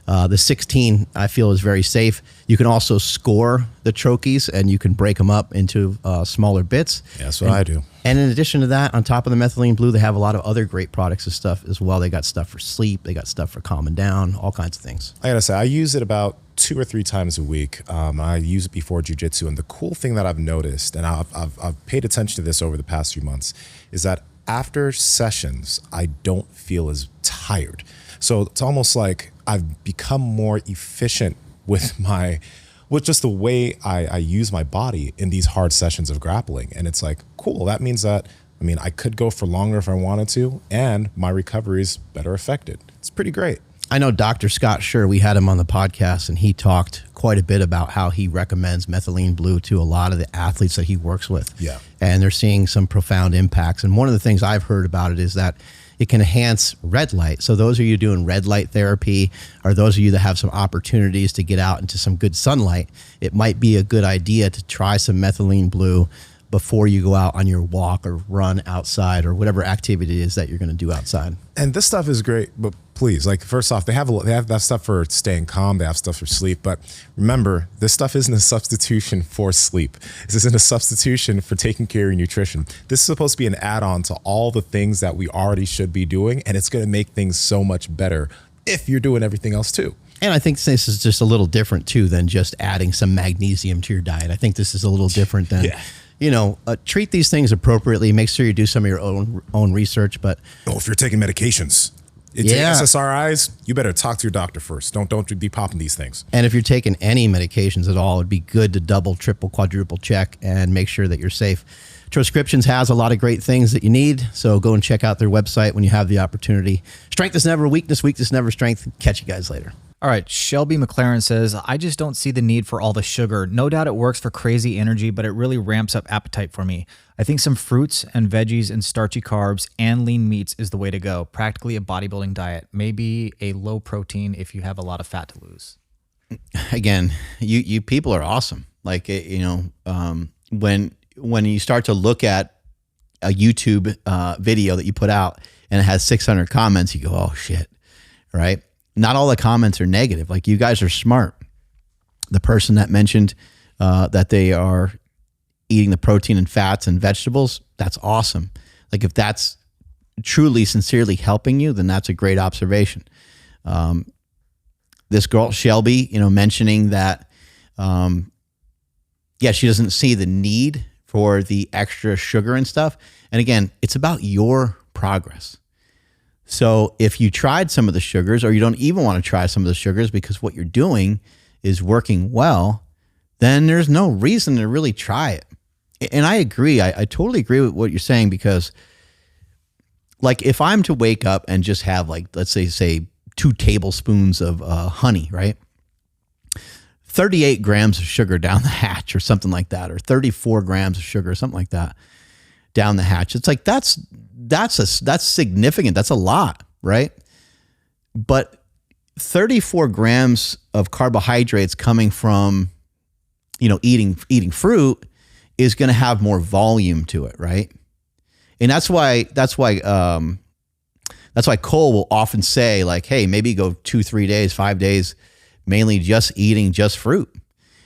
the 16 I feel is very safe. You can also score the troches, and you can break them up into smaller bits. Yeah, that's what I do. And in addition to that, on top of the Methylene Blue, they have a lot of other great products and stuff as well. They got stuff for sleep. They got stuff for calming down, all kinds of things. I gotta say, I use it about 2 or 3 times a week. I use it before jiu-jitsu. And the cool thing that I've noticed, and I've paid attention to this over the past few months, is that after sessions, I don't feel as tired. So it's almost like I've become more efficient with just the way I use my body in these hard sessions of grappling. And it's like, cool, that means that, I could go for longer if I wanted to, and my recovery is better affected. It's pretty great. I know Dr. Scott Schur, we had him on the podcast, and he talked quite a bit about how he recommends Methylene Blue to a lot of the athletes that he works with. Yeah. And they're seeing some profound impacts. And one of the things I've heard about it is that it can enhance red light. So those of you doing red light therapy, or those of you that have some opportunities to get out into some good sunlight, it might be a good idea to try some Methylene Blue before you go out on your walk or run outside or whatever activity it is that you're going to do outside. And this stuff is great, but please, first off, they have that stuff for staying calm. They have stuff for sleep. But remember, this stuff isn't a substitution for sleep. This isn't a substitution for taking care of your nutrition. This is supposed to be an add-on to all the things that we already should be doing. And it's going to make things so much better if you're doing everything else too. And I think this is just a little different too than just adding some magnesium to your diet. I think this is a little different than... Yeah. Treat these things appropriately. Make sure you do some of your own research. But if you're taking medications, SSRIs, you better talk to your doctor first. Don't be popping these things. And if you're taking any medications at all, it'd be good to double, triple, quadruple check and make sure that you're safe. Transcriptions has a lot of great things that you need, so go and check out their website when you have the opportunity. Strength is never weakness, weakness never strength. Catch you guys later. All right, Shelby McLaren says, I just don't see the need for all the sugar. No doubt it works for crazy energy, but it really ramps up appetite for me. I think some fruits and veggies and starchy carbs and lean meats is the way to go. Practically a bodybuilding diet. Maybe a low protein if you have a lot of fat to lose. Again, you people are awesome. When you start to look at a YouTube video that you put out and it has 600 comments, you go, oh shit, right? Not all the comments are negative. Like, you guys are smart. the person that mentioned that they are eating the protein and fats and vegetables, that's awesome. Like if that's truly, sincerely helping you, then that's a great observation. This girl, Shelby, mentioning that, she doesn't see the need for the extra sugar and stuff. And again, it's about your progress. So if you tried some of the sugars, or you don't even want to try some of the sugars because what you're doing is working well, then there's no reason to really try it. And I agree. I totally agree with what you're saying, because like if I'm to wake up and just have like, let's say 2 tablespoons of honey, right? 38 grams of sugar down the hatch or something like that, or 34 grams of sugar or something like that down the hatch. It's like, that's significant. That's a lot, right? But 34 grams of carbohydrates coming from, eating fruit is going to have more volume to it, right? And that's why Cole will often say like, hey, maybe go 2-3 days, 5 days, mainly just eating just fruit,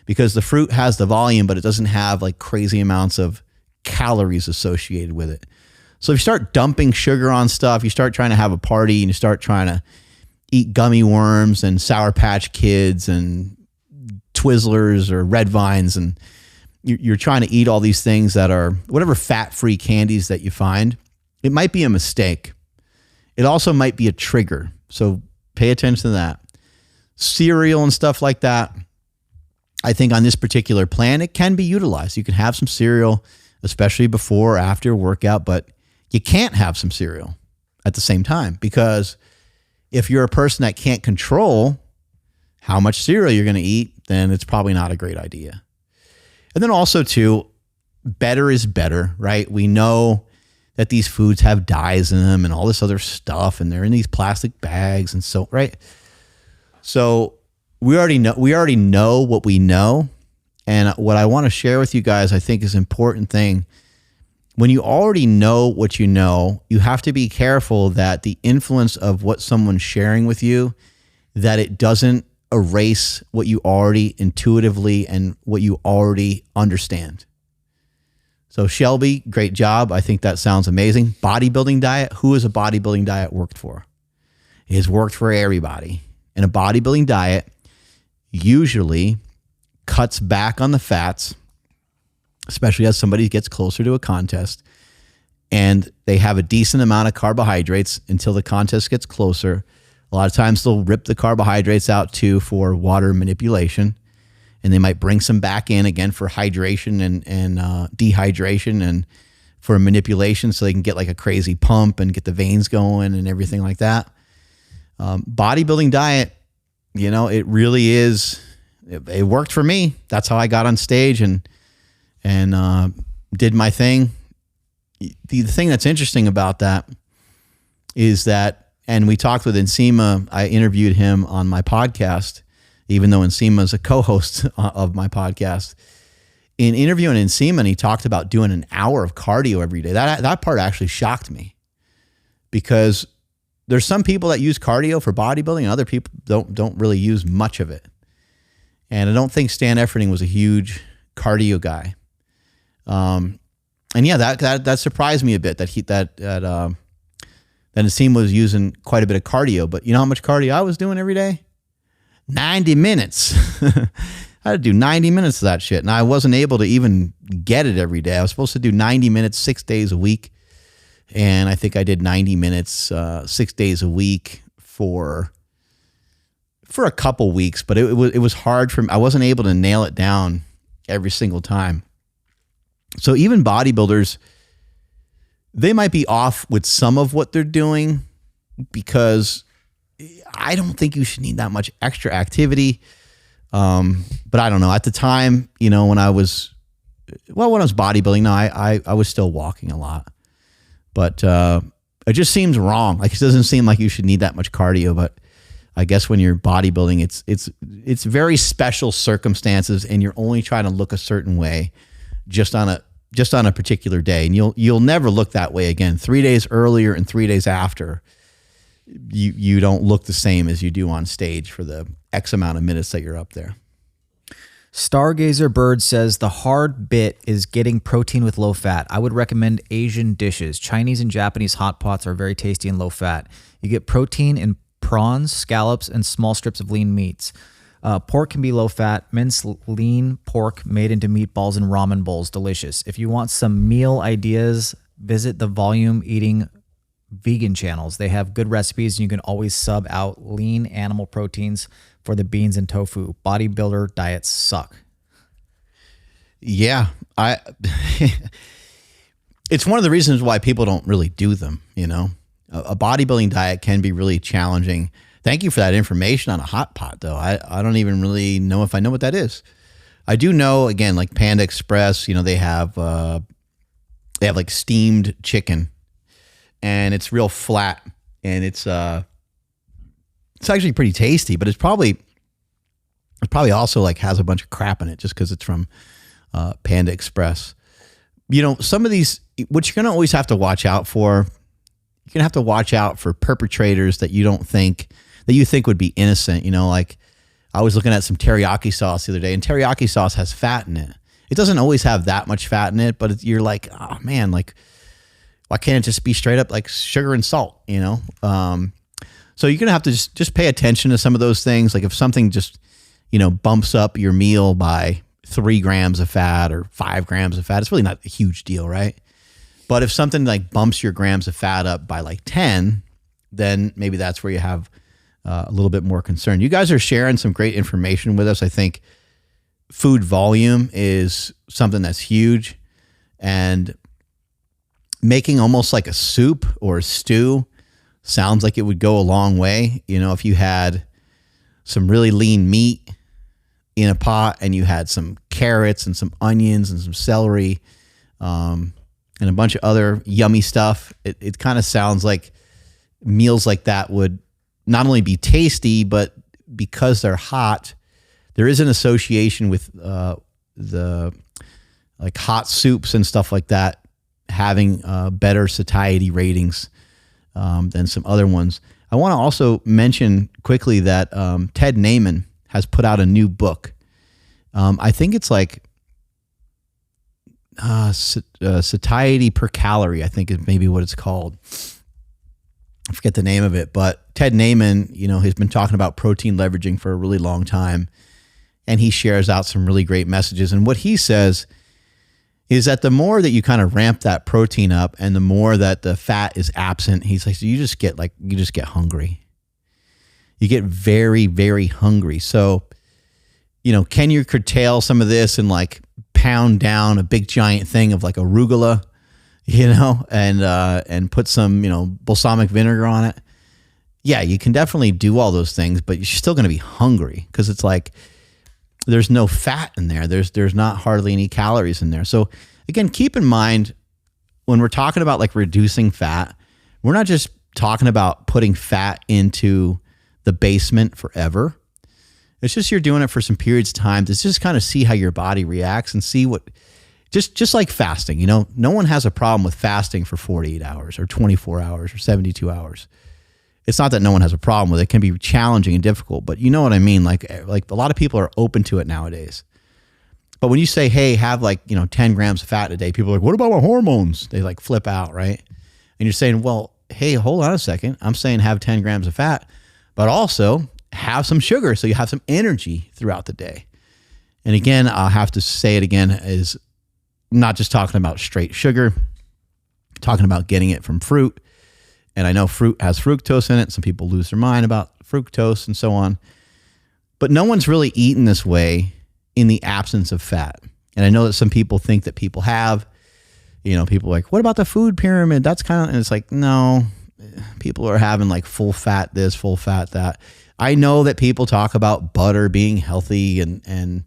because the fruit has the volume, but it doesn't have like crazy amounts of calories associated with it. So if you start dumping sugar on stuff, you start trying to have a party and you start trying to eat gummy worms and Sour Patch Kids and Twizzlers or Red Vines, and you're trying to eat all these things that are whatever fat-free candies that you find, it might be a mistake. It also might be a trigger. So pay attention to that. Cereal and stuff like that, I think on this particular plan, it can be utilized. You can have some cereal, especially before or after workout, but you can't have some cereal at the same time, because if you're a person that can't control how much cereal you're going to eat, then it's probably not a great idea. And then also too, better is better, right? We know that these foods have dyes in them and all this other stuff, and they're in these plastic bags and so, right? So we already know what we know. And what I want to share with you guys, I think is an important thing. When you already know what you know, you have to be careful that the influence of what someone's sharing with you, that it doesn't erase what you already intuitively and what you already understand. So Shelby, great job. I think that sounds amazing. Bodybuilding diet. Who has a bodybuilding diet worked for? It has worked for everybody. And a bodybuilding diet usually cuts back on the fats, especially as somebody gets closer to a contest, and they have a decent amount of carbohydrates until the contest gets closer. A lot of times they'll rip the carbohydrates out too for water manipulation, and they might bring some back in again for hydration and dehydration and for manipulation, so they can get like a crazy pump and get the veins going and everything like that. Bodybuilding diet, it really is, it worked for me. That's how I got on stage and did my thing. The thing that's interesting about that is that, and we talked with Nsima, I interviewed him on my podcast, even though Nsima is a co-host of my podcast. In interviewing Nsima, and he talked about doing an hour of cardio every day. That part actually shocked me, because there's some people that use cardio for bodybuilding and other people don't really use much of it. And I don't think Stan Efferding was a huge cardio guy. And yeah, that surprised me a bit that Nassim was using quite a bit of cardio. But you know how much cardio I was doing every day? 90 minutes. I had to do 90 minutes of that shit. And I wasn't able to even get it every day. I was supposed to do 90 minutes 6 days a week. And I think I did 90 minutes 6 days a week for a couple weeks, but it was hard for me. I wasn't able to nail it down every single time. So even bodybuilders, they might be off with some of what they're doing, because I don't think you should need that much extra activity. But I don't know. At the time, when I was bodybuilding, I was still walking a lot. But it just seems wrong. Like, it doesn't seem like you should need that much cardio. But I guess when you're bodybuilding, it's very special circumstances, and you're only trying to look a certain way just on a particular day, and you'll never look that way again. 3 days earlier and 3 days after, you don't look the same as you do on stage for the X amount of minutes that you're up there. Stargazer Bird says the hard bit is getting protein with low fat. I would recommend Asian dishes. Chinese and Japanese hot pots are very tasty and low fat. You get protein in prawns, scallops, and small strips of lean meats. Pork can be low fat. Minced lean pork made into meatballs and ramen bowls. Delicious. If you want some meal ideas, visit the Volume Eating vegan channels. They have good recipes, and you can always sub out lean animal proteins for the beans and tofu. Bodybuilder diets suck. Yeah, it's one of the reasons why people don't really do them. You know, a bodybuilding diet can be really challenging. Thank you for that information on a hot pot, though. I don't even really know if I know what that is. I do know, again, like Panda Express, you know, they have like steamed chicken, and it's real flat, and it's actually pretty tasty, but it probably also like has a bunch of crap in it just because it's from Panda Express. You know, some of these, what you're gonna always have to watch out for, you're gonna have to watch out for perpetrators that you think would be innocent. You know, like I was looking at some teriyaki sauce the other day, and teriyaki sauce has fat in it. It doesn't always have that much fat in it, but you're like, oh man, like why can't it just be straight up like sugar and salt? You know. So you're going to have to just pay attention to some of those things. Like if something just, you know, bumps up your meal by 3 grams of fat or 5 grams of fat, it's really not a huge deal, right? But if something like bumps your grams of fat up by like 10, then maybe that's where you have a little bit more concern. You guys are sharing some great information with us. I think food volume is something that's huge, and making almost like a soup or a stew sounds like it would go a long way. You know, if you had some really lean meat in a pot and you had some carrots and some onions and some celery and a bunch of other yummy stuff, it kind of sounds like meals like that would not only be tasty, but because they're hot, there is an association with the like hot soups and stuff like that having better satiety ratings than some other ones. I want to also mention quickly that Ted Naiman has put out a new book. I think it's like satiety per calorie, I think is maybe what it's called. I forget the name of it, but Ted Naiman, you know, has been talking about protein leveraging for a really long time, and he shares out some really great messages. And what he says is that the more that you kind of ramp that protein up and the more that the fat is absent, he's like, so you just get hungry. You get very, very hungry. So, you know, can you curtail some of this and like pound down a big giant thing of like arugula, you know, and put some, you know, balsamic vinegar on it? Yeah, you can definitely do all those things, but you're still going to be hungry because it's like there's no fat in there. There's not hardly any calories in there. So again, keep in mind when we're talking about like reducing fat, we're not just talking about putting fat into the basement forever. It's just you're doing it for some periods of time to just kind of see how your body reacts and see what, just like fasting, you know, no one has a problem with fasting for 48 hours or 24 hours or 72 hours. It's not that no one has a problem with it. It can be challenging and difficult, but you know what I mean? Like a lot of people are open to it nowadays. But when you say, hey, have like, you know, 10 grams of fat a day, people are like, what about my hormones? They like flip out, right? And you're saying, well, hey, hold on a second. I'm saying have 10 grams of fat, but also have some sugar so you have some energy throughout the day. And again, I'll have to say it again, is not just talking about straight sugar, talking about getting it from fruit. And I know fruit has fructose in it. Some people lose their mind about fructose and so on. But no one's really eaten this way in the absence of fat. And I know that some people think that people have. You know, people are like, what about the food pyramid? That's kind of, and it's like, no, people are having like full fat this, full fat that. I know that people talk about butter being healthy and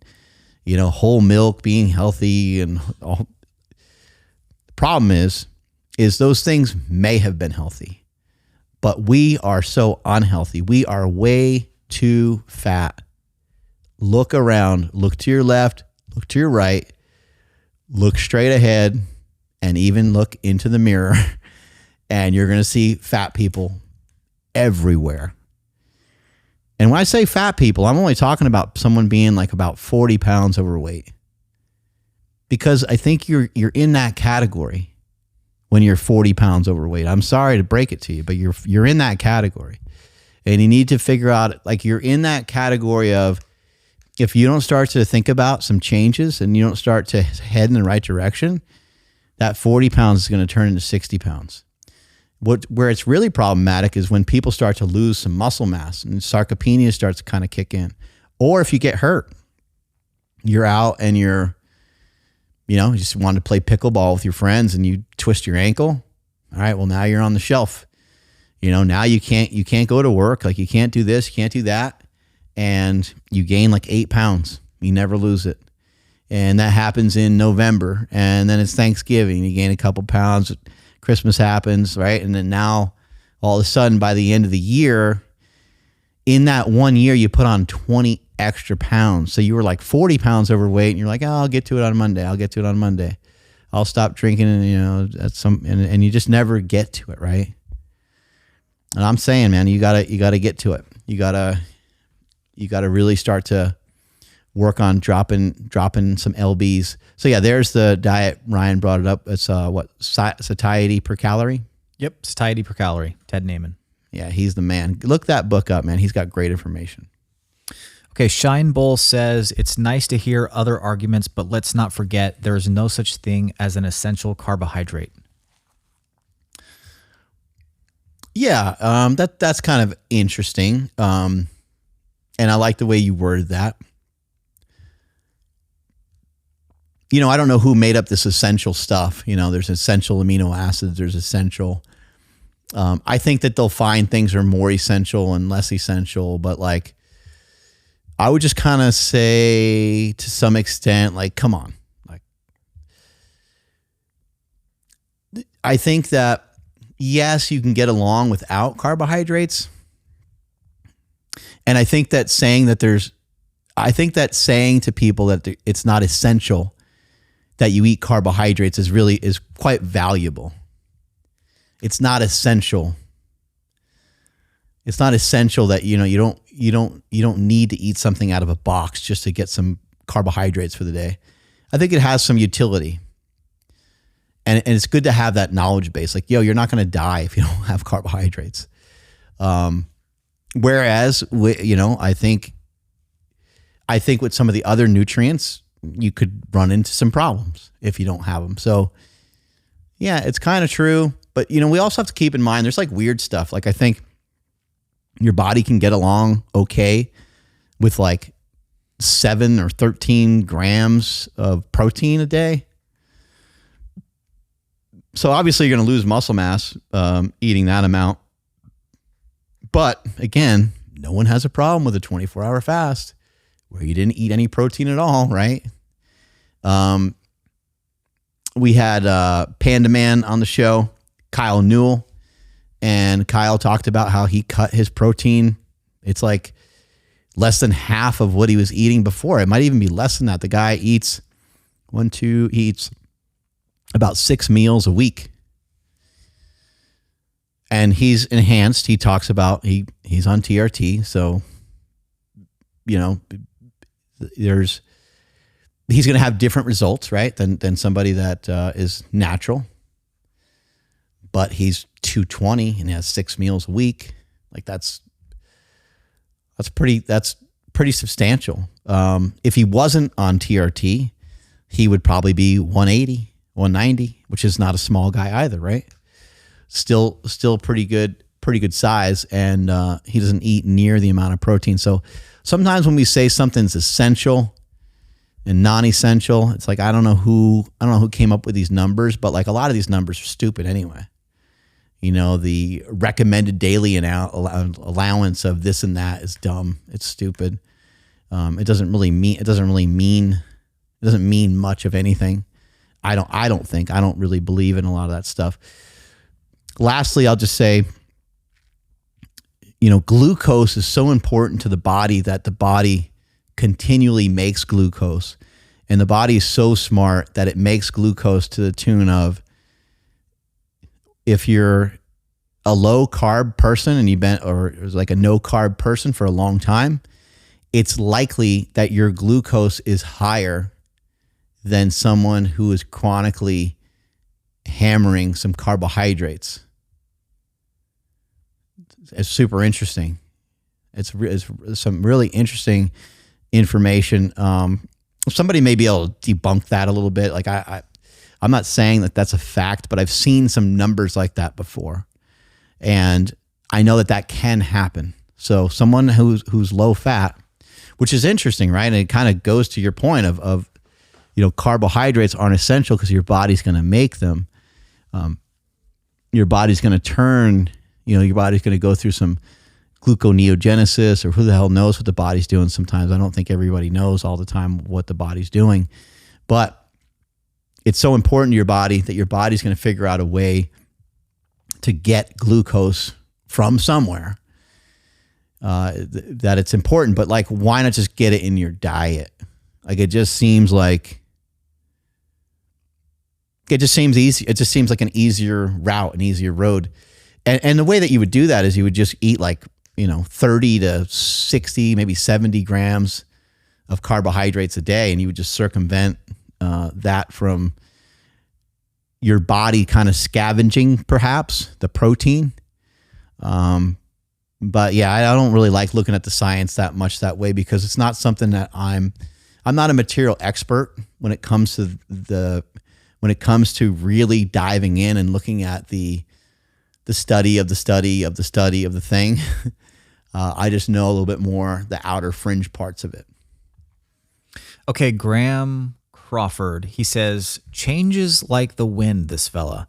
you know, whole milk being healthy and all. The problem is those things may have been healthy, but we are so unhealthy. We are way too fat. Look around, look to your left, look to your right, look straight ahead, and even look into the mirror, and you're going to see fat people everywhere. And when I say fat people, I'm only talking about someone being like about 40 pounds overweight. Because I think you're in that category when you're 40 pounds overweight. I'm sorry to break it to you, but you're in that category. And you need to figure out, like, you're in that category of, if you don't start to think about some changes and you don't start to head in the right direction, that 40 pounds is going to turn into 60 pounds. Where it's really problematic is when people start to lose some muscle mass and sarcopenia starts to kind of kick in. Or if you get hurt, you're out and you just want to play pickleball with your friends and you twist your ankle. All right, well, now you're on the shelf. Now you can't go to work. Like, you can't do this, you can't do that. And you gain like 8 pounds. You never lose it. And that happens in November. And then it's Thanksgiving. You gain a couple pounds. Christmas happens, right? And then now all of a sudden by the end of the year, in that 1 year, you put on 20 extra pounds. So you were like 40 pounds overweight and you're like, oh, I'll get to it on Monday. I'll stop drinking and you just never get to it, right? And I'm saying, man, you gotta get to it. You gotta really start to work on dropping some LBs. So yeah, there's the diet. Ryan brought it up. It's satiety per calorie. Yep, satiety per calorie. Ted Naiman. Yeah, he's the man. Look that book up, man. He's got great information. Okay, Shine Bowl says, it's nice to hear other arguments, but let's not forget there is no such thing as an essential carbohydrate. Yeah, that's kind of interesting. And I like the way you worded that. I don't know who made up this essential stuff. There's essential amino acids, there's essential. I think that they'll find things are more essential and less essential, but like, I would just kind of say to some extent, like, come on. Like, I think that, yes, you can get along without carbohydrates. And I think that saying to people that it's not essential that you eat carbohydrates is quite valuable. It's not essential. It's not essential that you don't need to eat something out of a box just to get some carbohydrates for the day. I think it has some utility. And it's good to have that knowledge base. Like, you're not going to die if you don't have carbohydrates. Whereas, I think with some of the other nutrients, you could run into some problems if you don't have them. So, yeah, it's kind of true. But, we also have to keep in mind there's like weird stuff. Like, I think your body can get along okay with like 7 or 13 grams of protein a day. So obviously you're going to lose muscle mass eating that amount. But again, no one has a problem with a 24-hour fast where you didn't eat any protein at all, right? We had Panda Man on the show, Kyle Newell, and Kyle talked about how he cut his protein. It's like less than half of what he was eating before. It might even be less than that. The guy eats he eats about 6 meals a week. And he's enhanced. He talks about he's on TRT. So, he's going to have different results, right? Than somebody that is natural. But he's 220 and has 6 meals a week. Like that's pretty substantial. If he wasn't on TRT, he would probably be 180, 190, which is not a small guy either, right? Still pretty good size, and he doesn't eat near the amount of protein. So sometimes when we say something's essential and non-essential, it's like I don't know who came up with these numbers, but like a lot of these numbers are stupid anyway. The recommended daily allowance of this and that is dumb. It's stupid. It doesn't mean much of anything. I don't really believe in a lot of that stuff. Lastly, I'll just say, glucose is so important to the body that the body continually makes glucose. And the body is so smart that it makes glucose to the tune of, if you're a low carb person and you've been, or it was like a no carb person for a long time, it's likely that your glucose is higher than someone who is chronically hammering some carbohydrates. It's super interesting. It's some really interesting information. Somebody may be able to debunk that a little bit. Like I'm not saying that that's a fact, but I've seen some numbers like that before. And I know that that can happen. So someone who's low fat, which is interesting, right? And it kind of goes to your point of carbohydrates aren't essential because your body's going to make them. Your body's going to turn, your body's going to go through some gluconeogenesis, or who the hell knows what the body's doing sometimes. I don't think everybody knows all the time what the body's doing. But it's so important to your body that your body's going to figure out a way to get glucose from somewhere, that it's important. But like, why not just get it in your diet? Like, it just seems easy. It just seems like an easier route, an easier road. And the way that you would do that is you would just eat 30 to 60, maybe 70 grams of carbohydrates a day. And you would just circumvent that from your body kind of scavenging, perhaps, the protein. But yeah, I don't really like looking at the science that much that way, because it's not something that I'm not a material expert when it comes to really diving in and looking at the study of the study of the study of the thing. I just know a little bit more the outer fringe parts of it. Okay, Graham Crawford, he says, changes like the wind, this fella.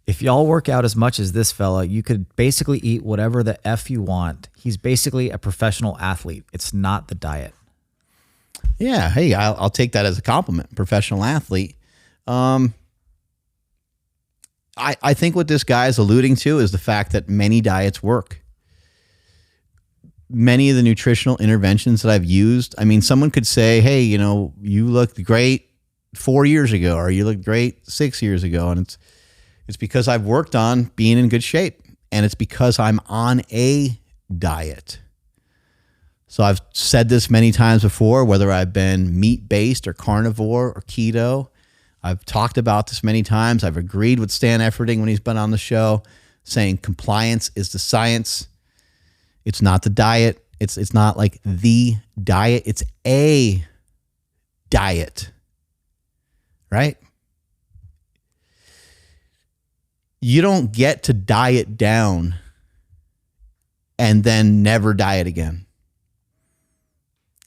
If y'all work out as much as this fella, you could basically eat whatever the F you want. He's basically a professional athlete. It's not the diet. Yeah, hey, I'll take that as a compliment. Professional athlete. I think what this guy is alluding to is the fact that many diets work. Many of the nutritional interventions that I've used, I mean, someone could say, hey, you looked great 4 years ago, or you looked great 6 years ago. And it's because I've worked on being in good shape, and it's because I'm on a diet. So I've said this many times before, whether I've been meat-based or carnivore or keto. I've talked about this many times. I've agreed with Stan Efferding when he's been on the show, saying compliance is the science. It's not the diet. It's not like the diet. It's a diet, right? You don't get to diet down and then never diet again.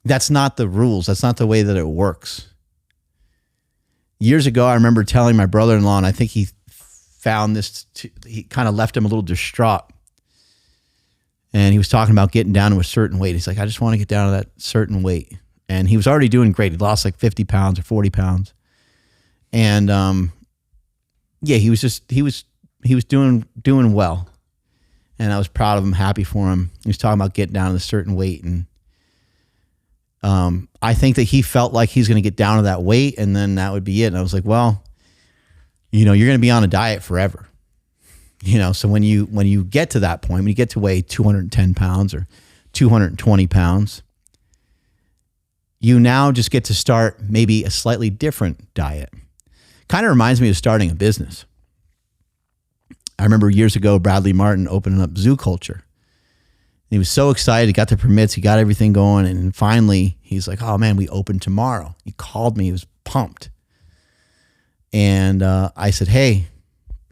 That's not the rules. That's not the way that it works. Years ago, I remember telling my brother-in-law, and I think he found this, he kind of left him a little distraught. And he was talking about getting down to a certain weight. He's like, I just want to get down to that certain weight. And he was already doing great. He lost like 50 pounds or 40 pounds. And he was doing well. And I was proud of him, happy for him. He was talking about getting down to a certain weight. And I think that he felt like he's going to get down to that weight, and then that would be it. And I was like, well, you're going to be on a diet forever. So when you get to that point, when you get to weigh 210 pounds or 220 pounds, you now just get to start maybe a slightly different diet. Kind of reminds me of starting a business. I remember years ago, Bradley Martin opening up Zoo Culture. He was so excited. He got the permits. He got everything going. And finally, he's like, oh, man, we open tomorrow. He called me. He was pumped. And I said, hey,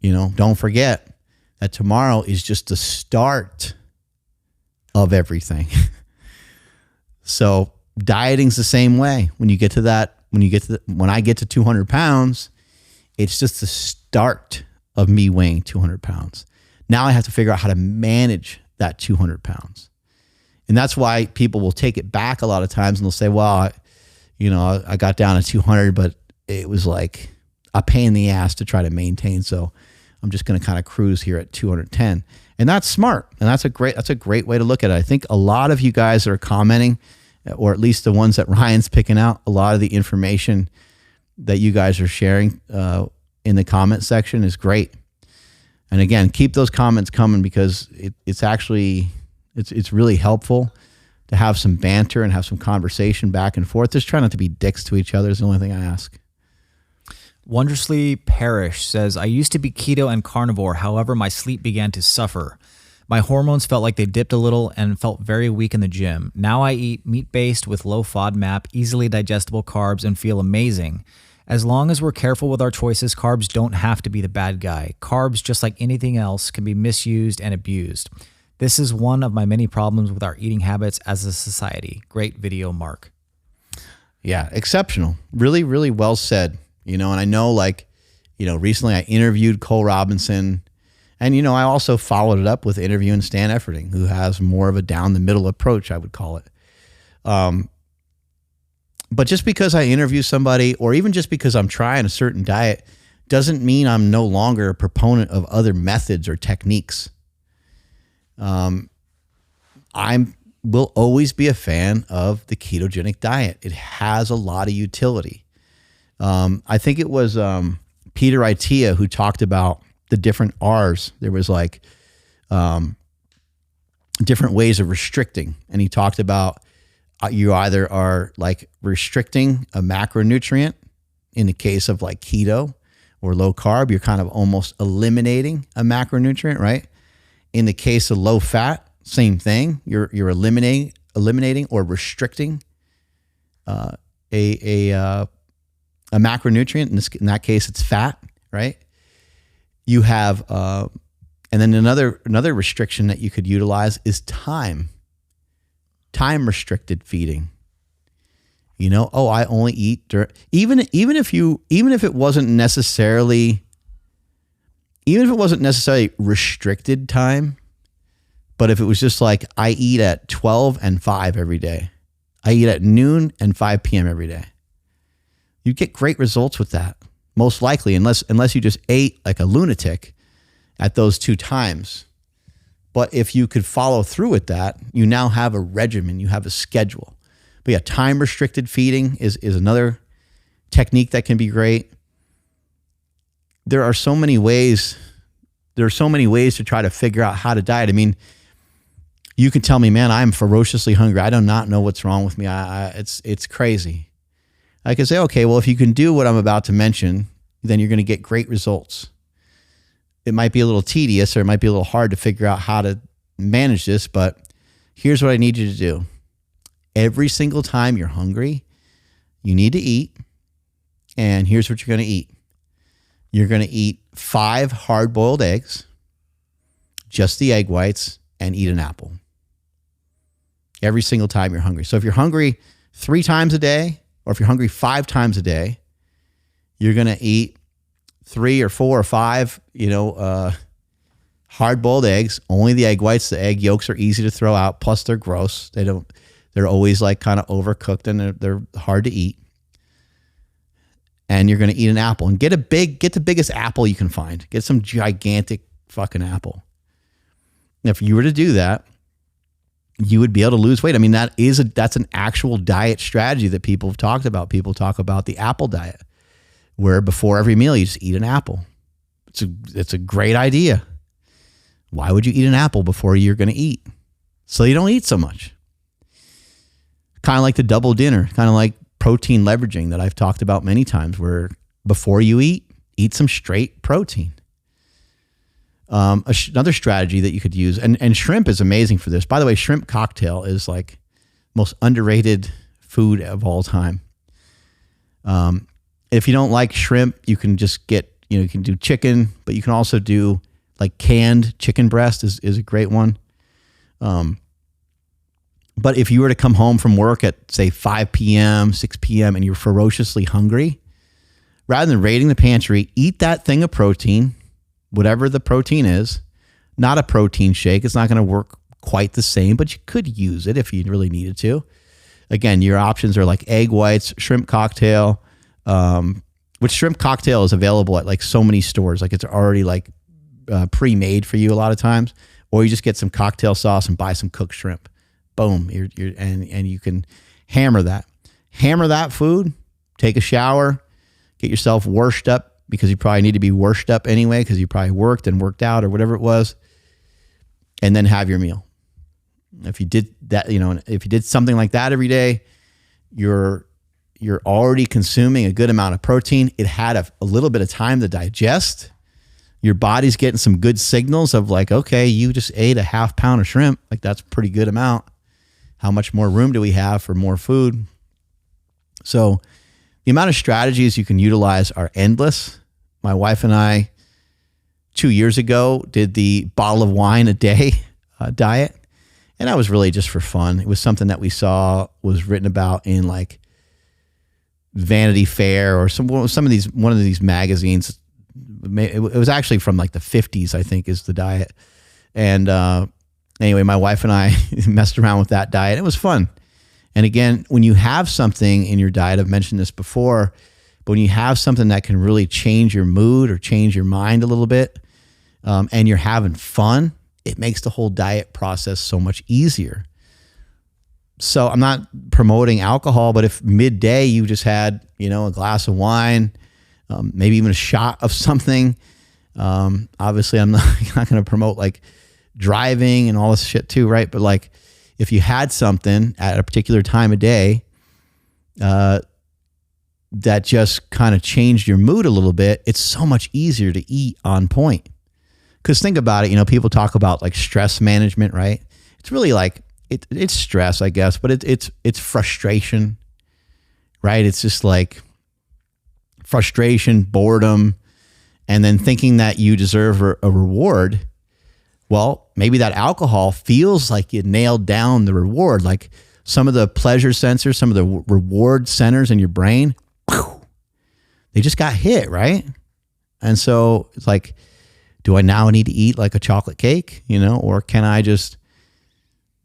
don't forget that tomorrow is just the start of everything. So dieting's the same way. When I get to 200 pounds, it's just the start of me weighing 200 pounds. Now I have to figure out how to manage that 200 pounds. And that's why people will take it back a lot of times, and they'll say, well, I got down to 200, but it was like a pain in the ass to try to maintain. So I'm just going to kind of cruise here at 210. And that's smart. And that's a great way to look at it. I think a lot of you guys that are commenting, or at least the ones that Ryan's picking out, a lot of the information that you guys are sharing in the comment section is great. And again, keep those comments coming because it's actually, it's really helpful to have some banter and have some conversation back and forth. Just try not to be dicks to each other is the only thing I ask. Wondrously Parish says, I used to be keto and carnivore. However, my sleep began to suffer. My hormones felt like they dipped a little and felt very weak in the gym. Now I eat meat-based with low FODMAP, easily digestible carbs, and feel amazing. As long as we're careful with our choices, carbs don't have to be the bad guy. Carbs, just like anything else, can be misused and abused. This is one of my many problems with our eating habits as a society. Great video, Mark. Yeah, exceptional. Really, really well said. And I know recently I interviewed Cole Robinson. And, I also followed it up with interviewing Stan Efferding, who has more of a down the middle approach, I would call it. But just because I interview somebody, or even just because I'm trying a certain diet, doesn't mean I'm no longer a proponent of other methods or techniques. I will always be a fan of the ketogenic diet. It has a lot of utility. I think it was Peter Itea who talked about the different R's. There was different ways of restricting. And he talked about you either are restricting a macronutrient in the case of keto or low carb, you're kind of almost eliminating a macronutrient, right? In the case of low fat, same thing. You're eliminating or restricting a macronutrient. In that case, it's fat, right? You have, and then another restriction that you could utilize is time restricted feeding. I only eat even if it wasn't necessarily restricted time, but if it was just I eat at 12 and 5 every day, I eat at noon and 5 p.m. every day, you get great results with that. Most likely, unless you just ate like a lunatic at those 2 times. But if you could follow through with that, you now have a regimen, you have a schedule. But yeah, time-restricted feeding is another technique that can be great. There are so many ways to try to figure out how to diet. I mean, you can tell me, man, I'm ferociously hungry. I do not know what's wrong with me. It's crazy. I can say, okay, well, if you can do what I'm about to mention, then you're going to get great results. It might be a little tedious or it might be a little hard to figure out how to manage this, but here's what I need you to do. Every single time you're hungry, you need to eat, and here's what you're going to eat. You're going to eat 5 hard-boiled eggs, just the egg whites, and eat an apple. Every single time you're hungry. So if you're hungry 3 times a day, or if you're hungry 5 times a day, you're going to eat 3 or 4 or 5, hard-boiled eggs, only the egg whites. The egg yolks are easy to throw out. Plus they're gross. They're always kind of overcooked and they're hard to eat. And you're going to eat an apple and get the biggest apple you can find. Get some gigantic fucking apple. And if you were to do that, you would be able to lose weight. I mean, that's an actual diet strategy that people have talked about. People talk about the apple diet, where before every meal you just eat an apple. It's a great idea. Why would you eat an apple before you're going to eat? So you don't eat so much. Kind of like the double dinner, kind of like protein leveraging that I've talked about many times, where before you eat some straight protein. Another strategy that you could use, and shrimp is amazing for this. By the way, shrimp cocktail is most underrated food of all time. If you don't like shrimp, you can just you can do chicken, but you can also do canned chicken breast is a great one. But if you were to come home from work at say 5 p.m., 6 p.m. and you're ferociously hungry, rather than raiding the pantry, eat that thing of protein, whatever the protein is, not a protein shake. It's not going to work quite the same, but you could use it if you really needed to. Again, your options are egg whites, shrimp cocktail, which shrimp cocktail is available at so many stores. It's already pre-made for you a lot of times, or you just get some cocktail sauce and buy some cooked shrimp. Boom. And you can hammer that food, take a shower, get yourself washed up because you probably need to be washed up anyway because you probably worked and worked out or whatever it was, and then have your meal. If you did that, if you did something like that every day, you're already consuming a good amount of protein. It had a little bit of time to digest. Your body's getting some good signals of like, okay, you just ate a half pound of shrimp. Like that's a pretty good amount. How much more room do we have for more food? So the amount of strategies you can utilize are endless. My wife and I, 2 years ago, did the bottle of wine a day diet. And that was really just for fun. It was something that we saw was written about in like Vanity Fair or one of these magazines. It was actually from like the 50s, I think, is the diet. And anyway, my wife and I messed around with that diet. It was fun. And again, when you have something in your diet, I've mentioned this before, but when you have something that can really change your mood or change your mind a little bit, and you're having fun, it makes the whole diet process so much easier. So I'm not promoting alcohol, but if midday you just had, a glass of wine, maybe even a shot of something, obviously I'm not going to promote like driving and all this shit too, right? But like if you had something at a particular time of day that just kind of changed your mood a little bit, it's so much easier to eat on point. Because think about it, people talk about like stress management, right? It's really like it's stress, I guess, but it's frustration, right? It's just like frustration, boredom, and then thinking that you deserve a reward. Well, maybe that alcohol feels like you nailed down the reward. Like some of the pleasure sensors, some of the reward centers in your brain, they just got hit, right? And so it's like, do I now need to eat like a chocolate cake, or can I just,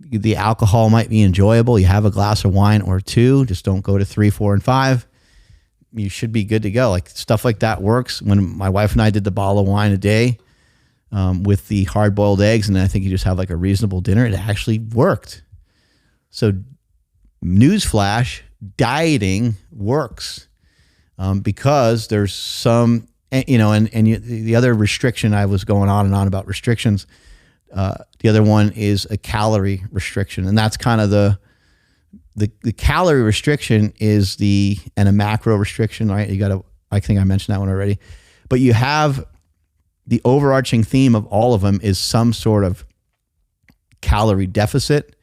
the alcohol might be enjoyable. You have a glass of wine or two, just don't go to 3, 4, and 5. You should be good to go. Like stuff like that works. When my wife and I did the bottle of wine a day with the hard boiled eggs, and I think you just have like a reasonable dinner, it actually worked. So newsflash, dieting works because there's some, the other restriction, I was going on and on about restrictions. The other one is a calorie restriction. And that's kind of the calorie restriction is and a macro restriction, right? I think I mentioned that one already, but you have the overarching theme of all of them is some sort of calorie deficit.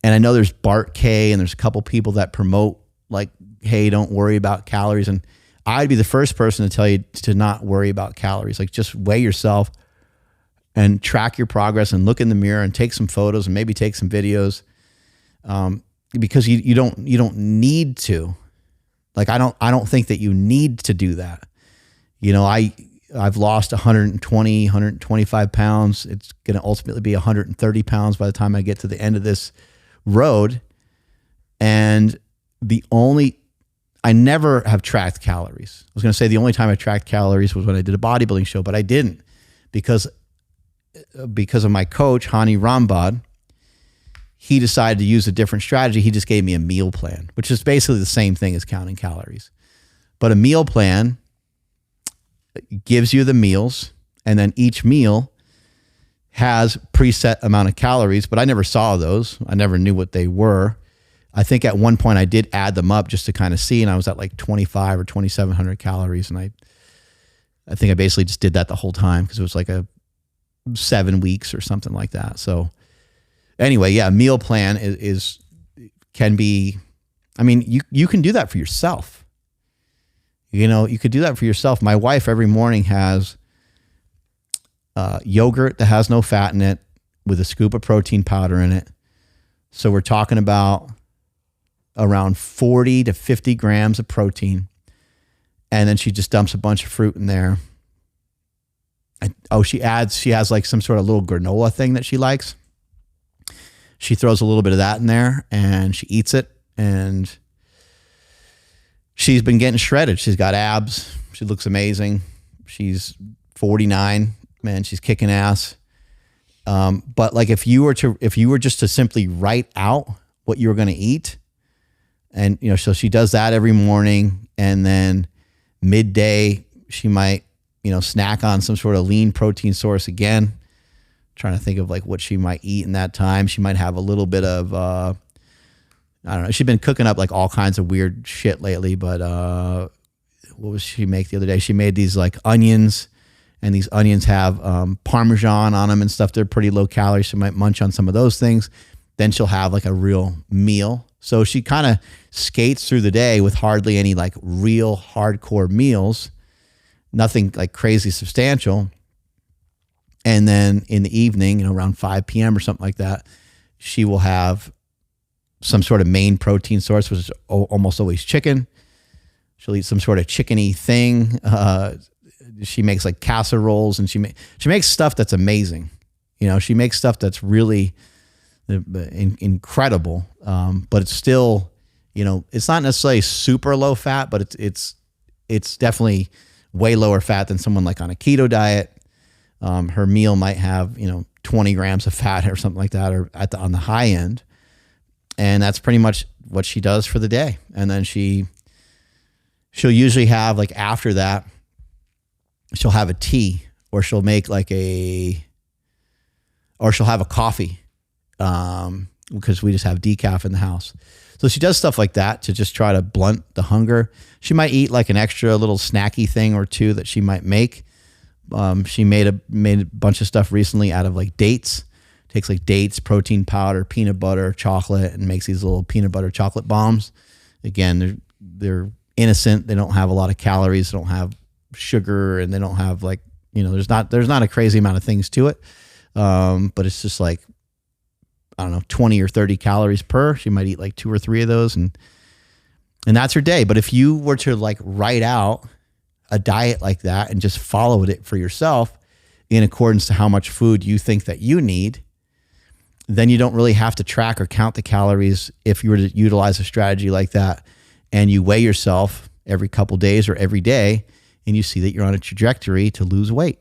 And I know there's Bart K and there's a couple people that promote like, hey, don't worry about calories. And I'd be the first person to tell you to not worry about calories. Like just weigh yourself and track your progress and look in the mirror and take some photos and maybe take some videos. Because you don't need to. Like I don't think that you need to do that. I've lost 120, 125 pounds. It's going to ultimately be 130 pounds by the time I get to the end of this road. And I never have tracked calories. I was going to say the only time I tracked calories was when I did a bodybuilding show, but I didn't because of my coach, Hani Rambad. He decided to use a different strategy. He just gave me a meal plan, which is basically the same thing as counting calories. But a meal plan gives you the meals, and then each meal has preset amount of calories, but I never saw those. I never knew what they were. I think at one point I did add them up just to kind of see, and I was at like 25 or 2,700 calories. And I think I basically just did that the whole time because it was like 7 weeks or something like that. So anyway, yeah, meal plan can be, you can do that for yourself. You could do that for yourself. My wife every morning has yogurt that has no fat in it with a scoop of protein powder in it. So we're talking about around 40 to 50 grams of protein. And then she just dumps a bunch of fruit in there. She has like some sort of little granola thing that she likes. She throws a little bit of that in there and she eats it. And she's been getting shredded. She's got abs. She looks amazing. She's 49, man. She's kicking ass. But like if you were just to simply write out what you were going to eat, and so she does that every morning, and then midday She might, snack on some sort of lean protein source again. Trying to think of like what she might eat in that time. She might have a little bit of, I don't know. She's been cooking up like all kinds of weird shit lately, but what was she make the other day? She made these like onions, and these onions have Parmesan on them and stuff. They're pretty low calorie. She might munch on some of those things. Then she'll have like a real meal. So she kind of skates through the day with hardly any like real hardcore meals, nothing like crazy substantial. And then in the evening, around 5 p.m. or something like that, she will have some sort of main protein source, which is almost always chicken. She'll eat some sort of chickeny thing. She makes like casseroles, and she makes stuff that's amazing. She makes stuff that's really incredible. But it's still, it's not necessarily super low fat, but it's definitely way lower fat than someone like on a keto diet. Her meal might have, 20 grams of fat or something like that, or on the high end. And that's pretty much what she does for the day. And then she'll usually have, like, after that, she'll have a tea, or she'll make or she'll have a coffee, because we just have decaf in the house. So she does stuff like that to just try to blunt the hunger. She might eat like an extra little snacky thing or two that she might make. She made a bunch of stuff recently out of like dates. Takes like dates, protein powder, peanut butter, chocolate, and makes these little peanut butter chocolate bombs. Again, they're innocent. They don't have a lot of calories. They don't have sugar, and they don't have like, there's not a crazy amount of things to it. But it's just like, I don't know, 20 or 30 calories per. She might eat like 2 or 3 of those, and that's her day. But if you were to like write out a diet like that and just followed it for yourself in accordance to how much food you think that you need, then you don't really have to track or count the calories if you were to utilize a strategy like that, and you weigh yourself every couple days or every day, and you see that you're on a trajectory to lose weight.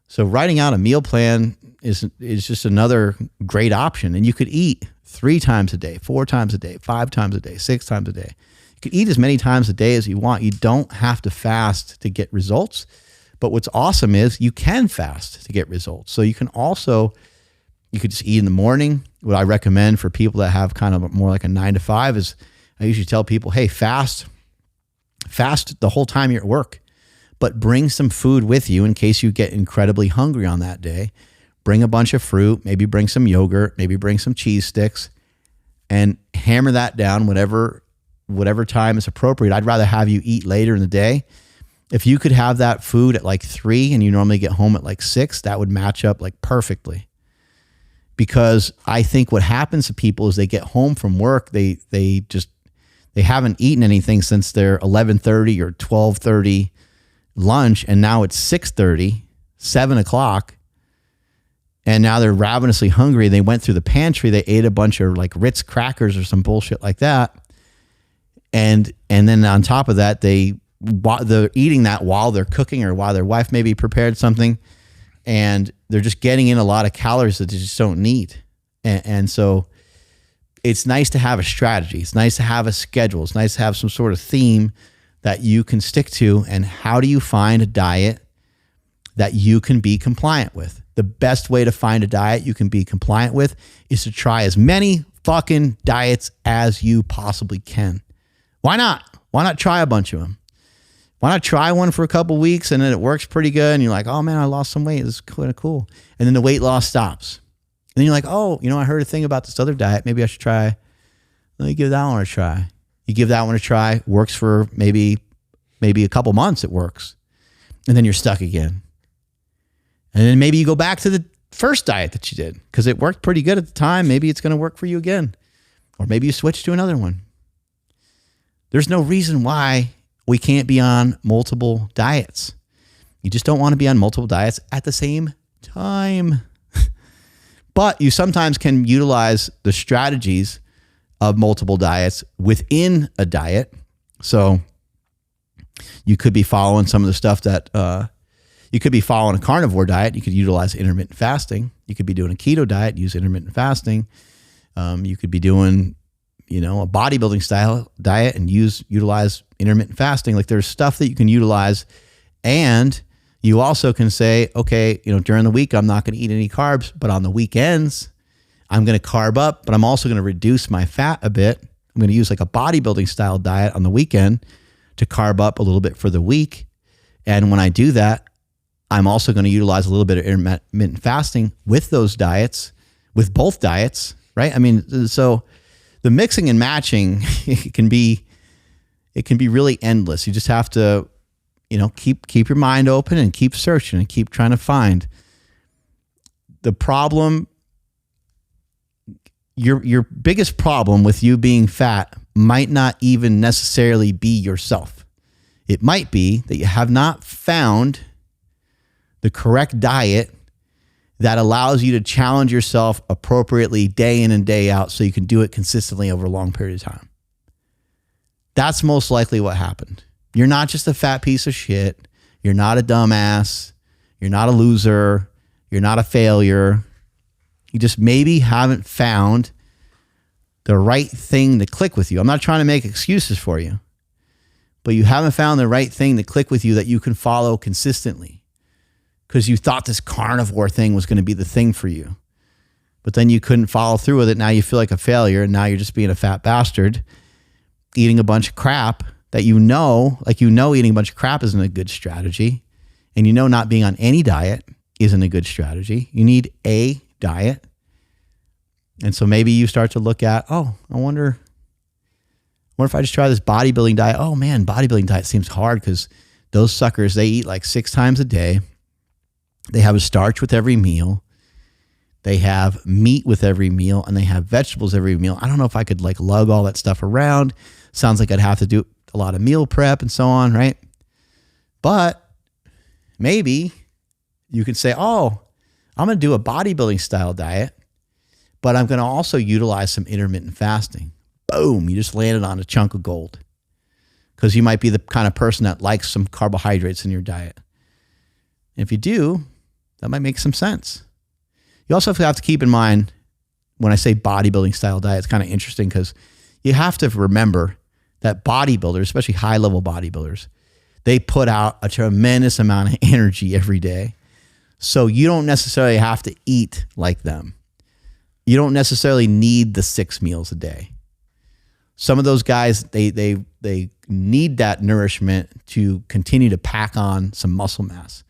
So writing out a meal plan is just another great option. And you could eat 3 times a day, 4 times a day, 5 times a day, 6 times a day. You could eat as many times a day as you want. You don't have to fast to get results. But what's awesome is you can fast to get results. So you could just eat in the morning. What I recommend for people that have kind of more like a 9 to 5 is, I usually tell people, hey, fast the whole time you're at work, but bring some food with you in case you get incredibly hungry on that day. Bring a bunch of fruit, maybe bring some yogurt, maybe bring some cheese sticks, and hammer that down whatever time is appropriate. I'd rather have you eat later in the day. If you could have that food at like 3 and you normally get home at like 6, that would match up like perfectly. Because I think what happens to people is they get home from work, they haven't eaten anything since their 11:30 or 12:30 lunch, and now it's 6:30, 7 o'clock, and now they're ravenously hungry. They went through the pantry, they ate a bunch of like Ritz crackers or some bullshit like that, and then on top of that, they're eating that while they're cooking or while their wife maybe prepared something, and they're just getting in a lot of calories that they just don't need. And so it's nice to have a strategy. It's nice to have a schedule. It's nice to have some sort of theme that you can stick to. And how do you find a diet that you can be compliant with? The best way to find a diet you can be compliant with is to try as many fucking diets as you possibly can. Why not? Why not try a bunch of them? Why not try one for a couple weeks and then it works pretty good and you're like, oh man, I lost some weight. This is kind of cool. And then the weight loss stops. And then you're like, oh, I heard a thing about this other diet. Maybe I should try. Let me give that one a try. You give that one a try. Works for maybe a couple months. It works. And then you're stuck again. And then maybe you go back to the first diet that you did because it worked pretty good at the time. Maybe it's going to work for you again. Or maybe you switch to another one. There's no reason why we can't be on multiple diets. You just don't want to be on multiple diets at the same time. But you sometimes can utilize the strategies of multiple diets within a diet. So you could be following some of the stuff that you could be following a carnivore diet. You could utilize intermittent fasting. You could be doing a keto diet, use intermittent fasting. You could be doing, a bodybuilding style diet and utilize intermittent fasting. Like there's stuff that you can utilize And you also can say, okay, during the week, I'm not going to eat any carbs, but on the weekends, I'm going to carb up, but I'm also going to reduce my fat a bit. I'm going to use like a bodybuilding style diet on the weekend to carb up a little bit for the week. And when I do that, I'm also going to utilize a little bit of intermittent fasting with those diets, with both diets, right? I mean, so the mixing and matching, it can be really endless. You just have to, keep your mind open and keep searching and keep trying to find. The problem, your biggest problem with you being fat might not even necessarily be yourself. It might be that you have not found the correct diet that allows you to challenge yourself appropriately day in and day out so you can do it consistently over a long period of time. That's most likely what happened. You're not just a fat piece of shit. You're not a dumbass. You're not a loser. You're not a failure. You just maybe haven't found the right thing to click with you. I'm not trying to make excuses for you, but you haven't found the right thing to click with you that you can follow consistently because you thought this carnivore thing was going to be the thing for you. But then you couldn't follow through with it. Now you feel like a failure, and now you're just being a fat bastard eating a bunch of crap that eating a bunch of crap isn't a good strategy. And not being on any diet isn't a good strategy. You need a diet. And so maybe you start to look at, I wonder if I just try this bodybuilding diet. Oh man, bodybuilding diet seems hard because those suckers, they eat like 6 times a day. They have a starch with every meal. They have meat with every meal, and they have vegetables every meal. I don't know if I could like lug all that stuff around. Sounds like I'd have to do a lot of meal prep and so on, right? But maybe you could say, I'm going to do a bodybuilding style diet, but I'm going to also utilize some intermittent fasting. Boom, you just landed on a chunk of gold because you might be the kind of person that likes some carbohydrates in your diet. And if you do, that might make some sense. You also have to keep in mind when I say bodybuilding style diet, it's kind of interesting because you have to remember that bodybuilders, especially high level bodybuilders, they put out a tremendous amount of energy every day. So you don't necessarily have to eat like them. You don't necessarily need the 6 meals a day. Some of those guys, they need that nourishment to continue to pack on some muscle mass.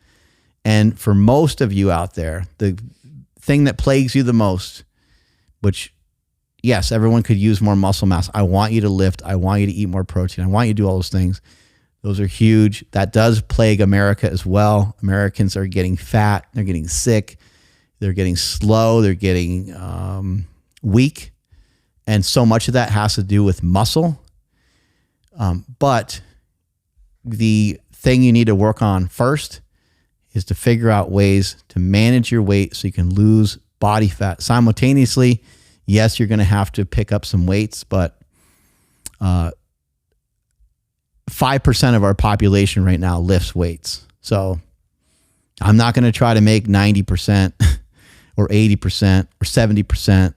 And for most of you out there, the thing that plagues you the most, which yes, everyone could use more muscle mass. I want you to lift. I want you to eat more protein. I want you to do all those things. Those are huge. That does plague America as well. Americans are getting fat. They're getting sick. They're getting slow. They're getting weak. And so much of that has to do with muscle. But the thing you need to work on first is to figure out ways to manage your weight so you can lose body fat. Simultaneously, yes, you're going to have to pick up some weights, but 5% of our population right now lifts weights. So I'm not going to try to make 90% or 80% or 70%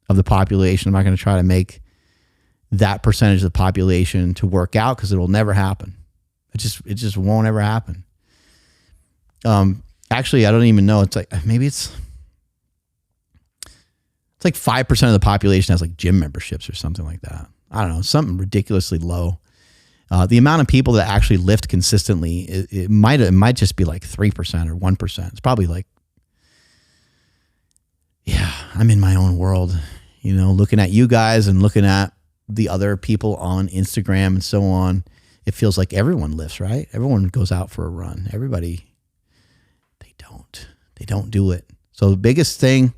of the population. I'm not going to try to make that percentage of the population to work out because it will never happen. It just won't ever happen. Actually, I don't even know. It's like, maybe it's like 5% of the population has like gym memberships or something like that. I don't know, something ridiculously low. The amount of people that actually lift consistently, it might just be like 3% or 1%. It's probably like, yeah, I'm in my own world, looking at you guys and looking at the other people on Instagram and so on. It feels like everyone lifts, right? Everyone goes out for a run. Everybody, they don't do it. So the biggest thing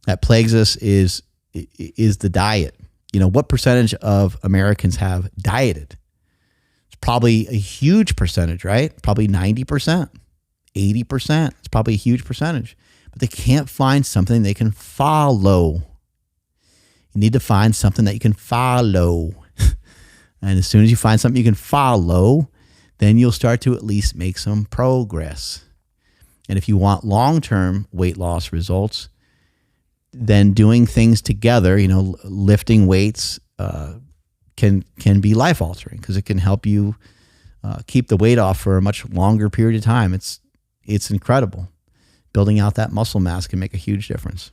that plagues us is the diet. What percentage of Americans have dieted? It's probably a huge percentage, right? Probably 90%, 80%. It's probably a huge percentage, but they can't find something they can follow. You need to find something that you can follow. And as soon as you find something you can follow, then you'll start to at least make some progress. And if you want long-term weight loss results, then doing things together, lifting weights can be life-altering because it can help you keep the weight off for a much longer period of time. It's incredible. Building out that muscle mass can make a huge difference.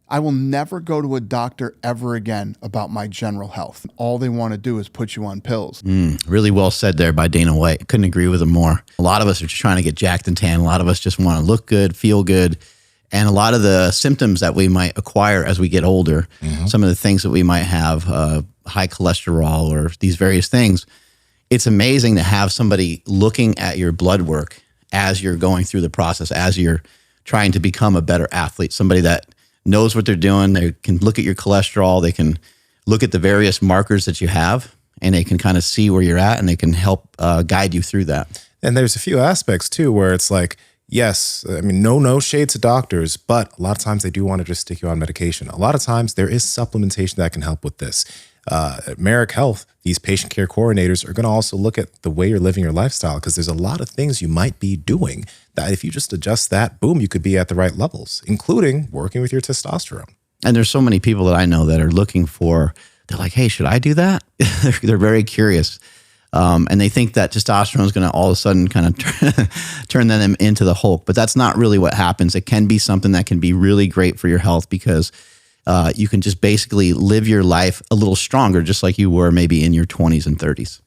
I will never go to a doctor ever again about my general health. All they want to do is put you on pills. Really well said there by Dana White. Couldn't agree with him more. A lot of us are just trying to get jacked and tan. A lot of us just want to look good, feel good. And a lot of the symptoms that we might acquire as we get older, some of the things that we might have, high cholesterol or these various things, it's amazing to have somebody looking at your blood work as you're going through the process, as you're trying to become a better athlete, somebody that knows what they're doing. They can look at your cholesterol. They can look at the various markers that you have, and they can kind of see where you're at, and they can help guide you through that. And there's a few aspects too, where it's like, yes, I mean, no shade to doctors, but a lot of times they do want to just stick you on medication. A lot of times there is supplementation that can help with this. At Merrick Health, these patient care coordinators are going to also look at the way you're living your lifestyle, because there's a lot of things you might be doing that if you just adjust that, boom, you could be at the right levels, including working with your testosterone. And there's so many people that I know that are looking for, they're like, hey, should I do that? They're very curious. And they think that testosterone is going to all of a sudden kind of turn them into the Hulk. But that's not really what happens. It can be something that can be really great for your health, because you can just basically live your life a little stronger, just like you were maybe in your 20s and 30s.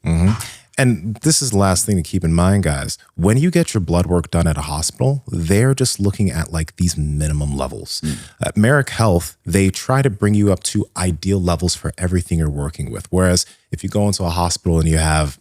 And this is the last thing to keep in mind, guys. When you get your blood work done at a hospital, they're just looking at like these minimum levels. At Merrick Health, they try to bring you up to ideal levels for everything you're working with. Whereas if you go into a hospital and you have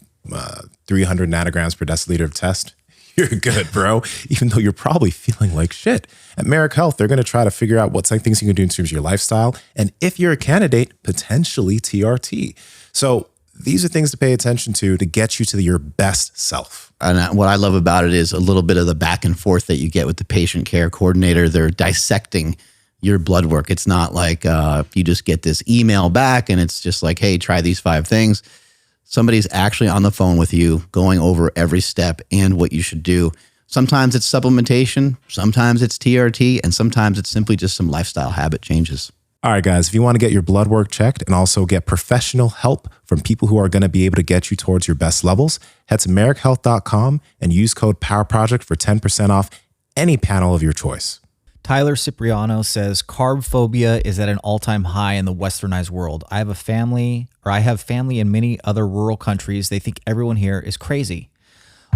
300 nanograms per deciliter of test, you're good, bro, even though you're probably feeling like shit. At Merrick Health, they're going to try to figure out what things you can do in terms of your lifestyle. And if you're a candidate, potentially TRT. So these are things to pay attention to get you to your best self. And what I love about it is a little bit of the back and forth that you get with the patient care coordinator. They're dissecting your blood work. It's not like you just get this email back and it's just like, hey, try these 5 things. Somebody's actually on the phone with you, going over every step and what you should do. Sometimes it's supplementation, sometimes it's TRT, and sometimes it's simply just some lifestyle habit changes. All right, guys, if you want to get your blood work checked and also get professional help from people who are going to be able to get you towards your best levels, head to merrickhealth.com and use code POWERPROJECT for 10% off any panel of your choice. Tyler Cipriano says, carb phobia is at an all-time high in the westernized world. I have family in many other rural countries. They think everyone here is crazy.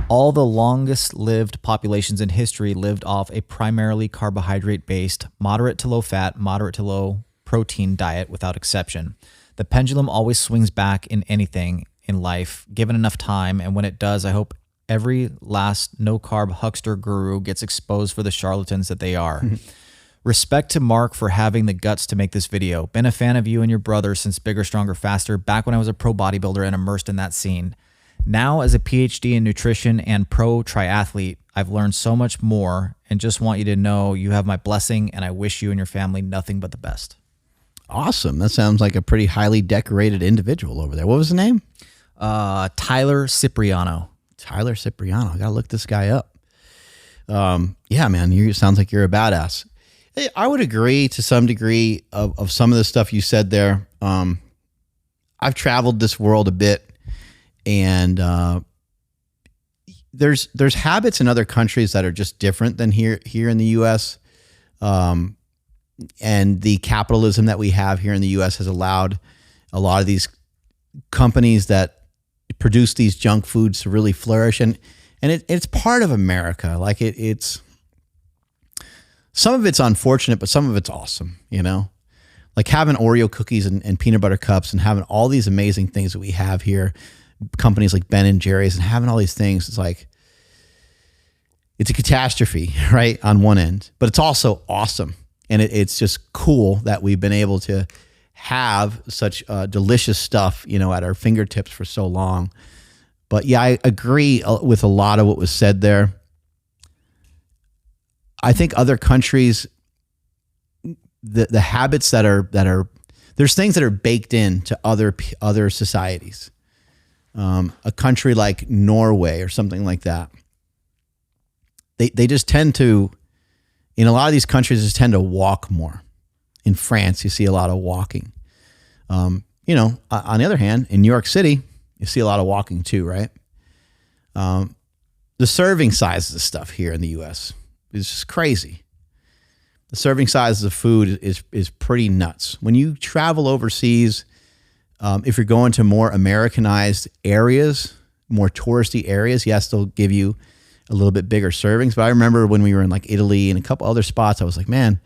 All the longest lived populations in history lived off a primarily carbohydrate-based, moderate to low fat, moderate to low protein diet without exception. The pendulum always swings back in anything in life, given enough time, and when it does, I hope every last no-carb huckster guru gets exposed for the charlatans that they are. Respect to Mark for having the guts to make this video. Been a fan of you and your brother since Bigger, Stronger, Faster, back when I was a pro bodybuilder and immersed in that scene. Now, as a PhD in nutrition and pro triathlete, I've learned so much more and just want you to know you have my blessing, and I wish you and your family nothing but the best. Awesome. That sounds like a pretty highly decorated individual over there. What was the name? Tyler Cipriano. Tyler Cipriano. I got to look this guy up. Yeah, man, you sounds like you're a badass. I would agree to some degree of some of the stuff you said there. I've traveled this world a bit, and there's habits in other countries that are just different than here in the U.S. And the capitalism that we have here in the U.S. has allowed a lot of these companies that produce these junk foods to really flourish, and it's part of America. Like it's some of it's unfortunate, but some of it's awesome. You know, like having Oreo cookies and peanut butter cups, and having all these amazing things that we have here. Companies like Ben and Jerry's, and having all these things. It's like it's a catastrophe, right, on one end, but it's also awesome. And it's just cool that we've been able to have such delicious stuff, you know, at our fingertips for so long. But yeah, I agree with a lot of what was said there. I think other countries, the habits that are there's things that are baked into other societies. A country like Norway or something like that, they just tend to, in a lot of these countries, just tend to walk more. In France, you see a lot of walking. You know, on the other hand, in New York City, you see a lot of walking too, right? The serving sizes of stuff here in the U.S. is just crazy. The serving sizes of food is pretty nuts. When you travel overseas, if you're going to more Americanized areas, more touristy areas, yes, they'll give you a little bit bigger servings. But I remember when we were in like Italy and a couple other spots, I was like, man,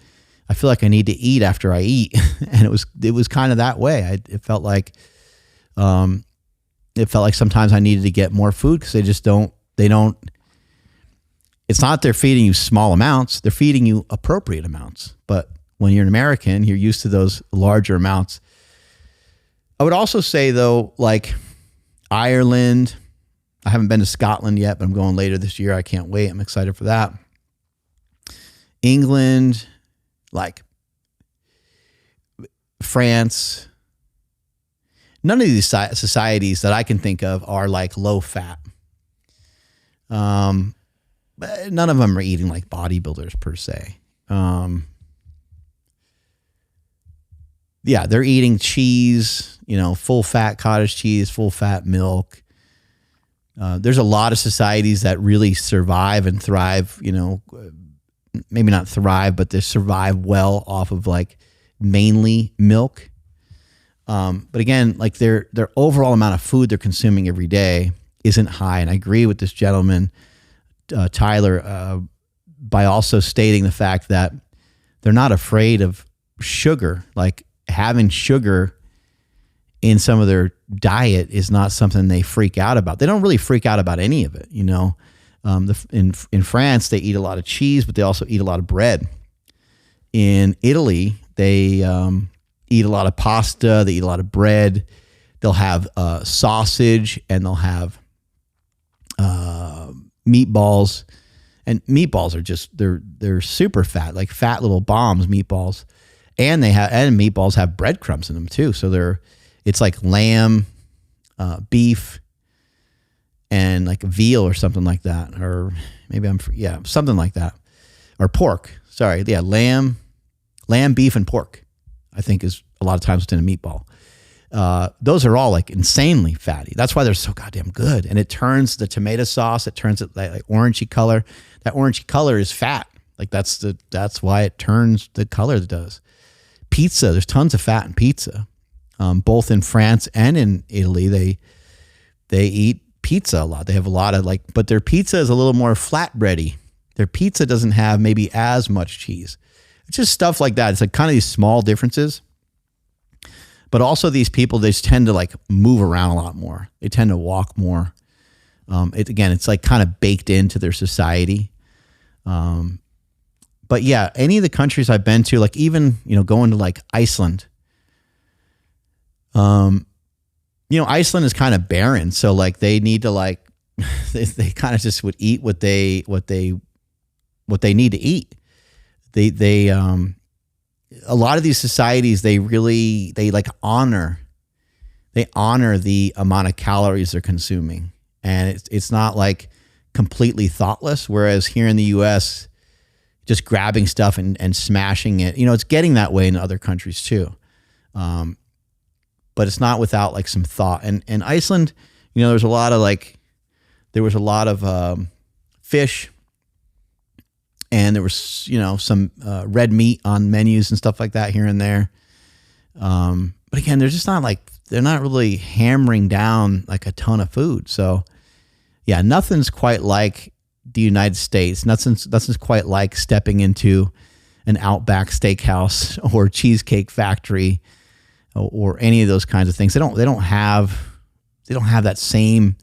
I feel like I need to eat after I eat. And it was kind of that way. It felt like sometimes I needed to get more food because they don't, it's not they're feeding you small amounts, they're feeding you appropriate amounts. But when you're an American, you're used to those larger amounts. I would also say though, like Ireland, I haven't been to Scotland yet, but I'm going later this year. I can't wait. I'm excited for that. England, like France, none of these societies that I can think of are like low fat. But none of them are eating like bodybuilders per se. Yeah, they're eating cheese, full fat cottage cheese, full fat milk. There's a lot of societies that really survive and thrive, maybe not thrive, but they survive well off of like mainly milk. But again, like their overall amount of food they're consuming every day isn't high. And I agree with this gentleman, Tyler, by also stating the fact that they're not afraid of sugar. Like having sugar in some of their diet is not something they freak out about. They don't really freak out about any of it. In France, they eat a lot of cheese, but they also eat a lot of bread. In Italy, they eat a lot of pasta. They eat a lot of bread. They'll have sausage, and they'll have meatballs. And meatballs are just they're super fat, like fat little bombs, meatballs. And meatballs have breadcrumbs in them too. So it's like lamb, beef, and like veal or something like that. Or maybe something like that. Or pork. Sorry. Yeah. Lamb, beef, and pork, I think is a lot of times within a meatball. Those are all like insanely fatty. That's why they're so goddamn good. And it turns the tomato sauce, it turns it like orangey color. That orangey color is fat. Like that's why it turns the color it does. Pizza, there's tons of fat in pizza. Both in France and in Italy, they eat pizza a lot. They have a lot of but their pizza is a little more flatbready. Their pizza doesn't have maybe as much cheese. It's just stuff like that. It's like kind of these small differences. But also these people, they just tend to like move around a lot more. They tend to walk more. It's like kind of baked into their society. But yeah, any of the countries I've been to, like even, going to like Iceland, Iceland is kind of barren. So like they need to like, they kind of just would eat what they need to eat. They a lot of these societies, they honor the amount of calories they're consuming. And it's not like completely thoughtless. Whereas here in the US, just grabbing stuff and smashing it, it's getting that way in other countries too. But it's not without like some thought. And Iceland, there was a lot of fish, and there was, some red meat on menus and stuff like that here and there. But again, they're not really hammering down like a ton of food. So yeah, nothing's quite like the United States. Nothing's quite like stepping into an Outback Steakhouse or Cheesecake Factory or any of those kinds of things. They don't have that same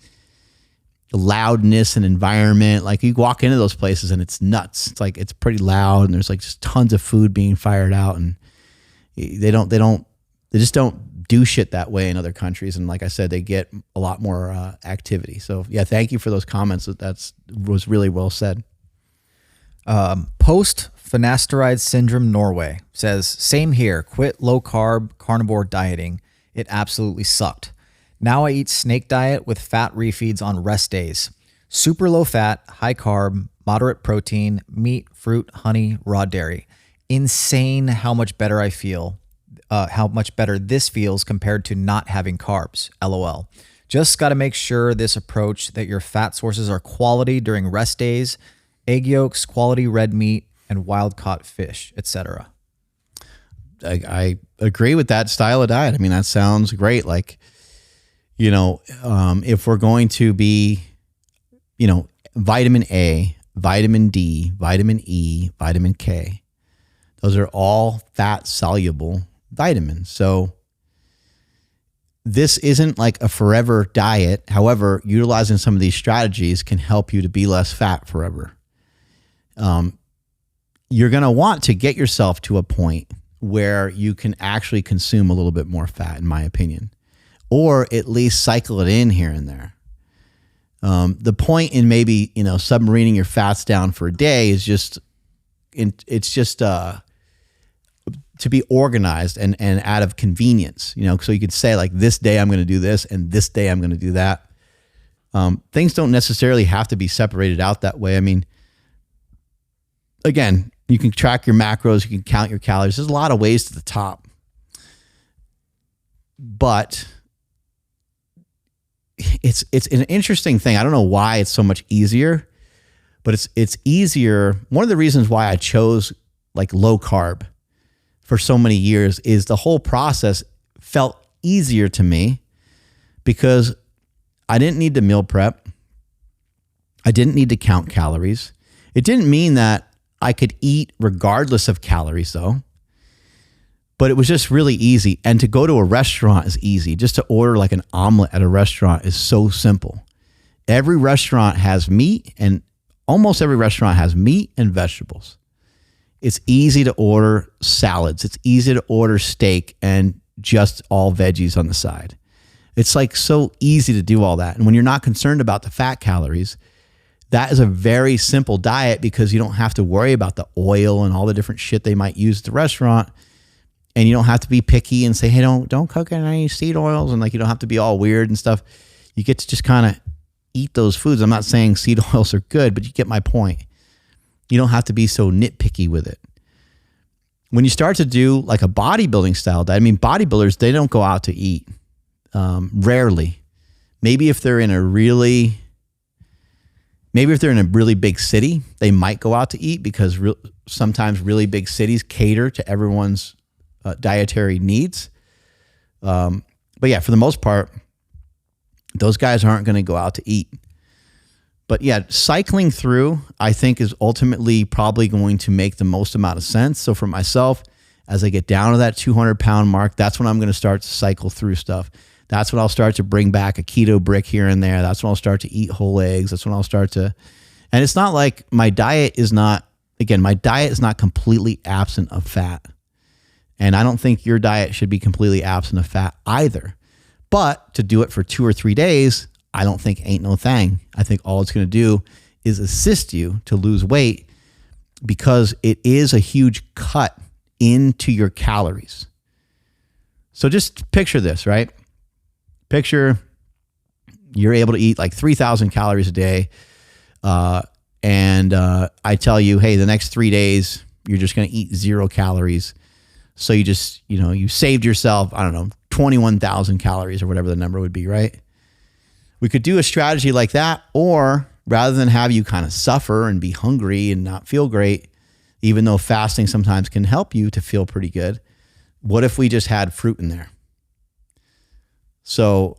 loudness and environment. Like you walk into those places and it's nuts. It's like, it's pretty loud and there's like just tons of food being fired out, and they just don't do shit that way in other countries. And like I said, they get a lot more activity. So yeah, thank you for those comments. That was really well said. Post Finasteride Syndrome Norway says, same here, quit low carb carnivore dieting. It absolutely sucked. Now I eat snake diet with fat refeeds on rest days. Super low fat, high carb, moderate protein, meat, fruit, honey, raw dairy. Insane how much better I feel, how much better this feels compared to not having carbs. LOL. Just got to make sure this approach that your fat sources are quality during rest days, egg yolks, quality red meat, and wild caught fish, etc. I agree with that style of diet. I mean, that sounds great. Like, if we're going to be, vitamin A, vitamin D, vitamin E, vitamin K, those are all fat soluble vitamins. So this isn't like a forever diet. However, utilizing some of these strategies can help you to be less fat forever. You're going to want to get yourself to a point where you can actually consume a little bit more fat, in my opinion, or at least cycle it in here and there. The point in maybe, submarining your fats down for a day is just to be organized and out of convenience, so you could say like, this day I'm going to do this and this day I'm going to do that. Things don't necessarily have to be separated out that way. I mean, again, you can track your macros, you can count your calories. There's a lot of ways to the top, but it's an interesting thing. I don't know why it's so much easier, but it's easier. One of the reasons why I chose like low carb for so many years is the whole process felt easier to me because I didn't need to meal prep. I didn't need to count calories. It didn't mean that I could eat regardless of calories though, but it was just really easy. And to go to a restaurant is easy. Just to order like an omelet at a restaurant is so simple. Every restaurant has meat, and almost every restaurant has meat and vegetables. It's easy to order salads. It's easy to order steak and just all veggies on the side. It's like so easy to do all that. And when you're not concerned about the fat calories, that is a very simple diet because you don't have to worry about the oil and all the different shit they might use at the restaurant. And you don't have to be picky and say, hey, don't cook in any seed oils. And like, you don't have to be all weird and stuff. You get to just kind of eat those foods. I'm not saying seed oils are good, but you get my point. You don't have to be so nitpicky with it. When you start to do like a bodybuilding style diet, I mean, bodybuilders, they don't go out to eat. Rarely. Maybe if they're in a really big city, they might go out to eat because sometimes really big cities cater to everyone's dietary needs. But yeah, for the most part, those guys aren't going to go out to eat. But yeah, cycling through, I think, is ultimately probably going to make the most amount of sense. So for myself, as I get down to that 200-pound mark, that's when I'm going to start to cycle through stuff. That's when I'll start to bring back a keto brick here and there. That's when I'll start to eat whole eggs. That's when I'll start to, and it's not like my diet is not completely absent of fat. And I don't think your diet should be completely absent of fat either. But to do it for 2 or 3 days, I don't think ain't no thing. I think all it's going to do is assist you to lose weight because it is a huge cut into your calories. So just picture this, right? Picture you're able to eat like 3,000 calories a day. And I tell you, hey, the next 3 days, you're just going to eat 0 calories. So you just, you saved yourself, 21,000 calories or whatever the number would be, right? We could do a strategy like that, or rather than have you kind of suffer and be hungry and not feel great, even though fasting sometimes can help you to feel pretty good, what if we just had fruit in there? So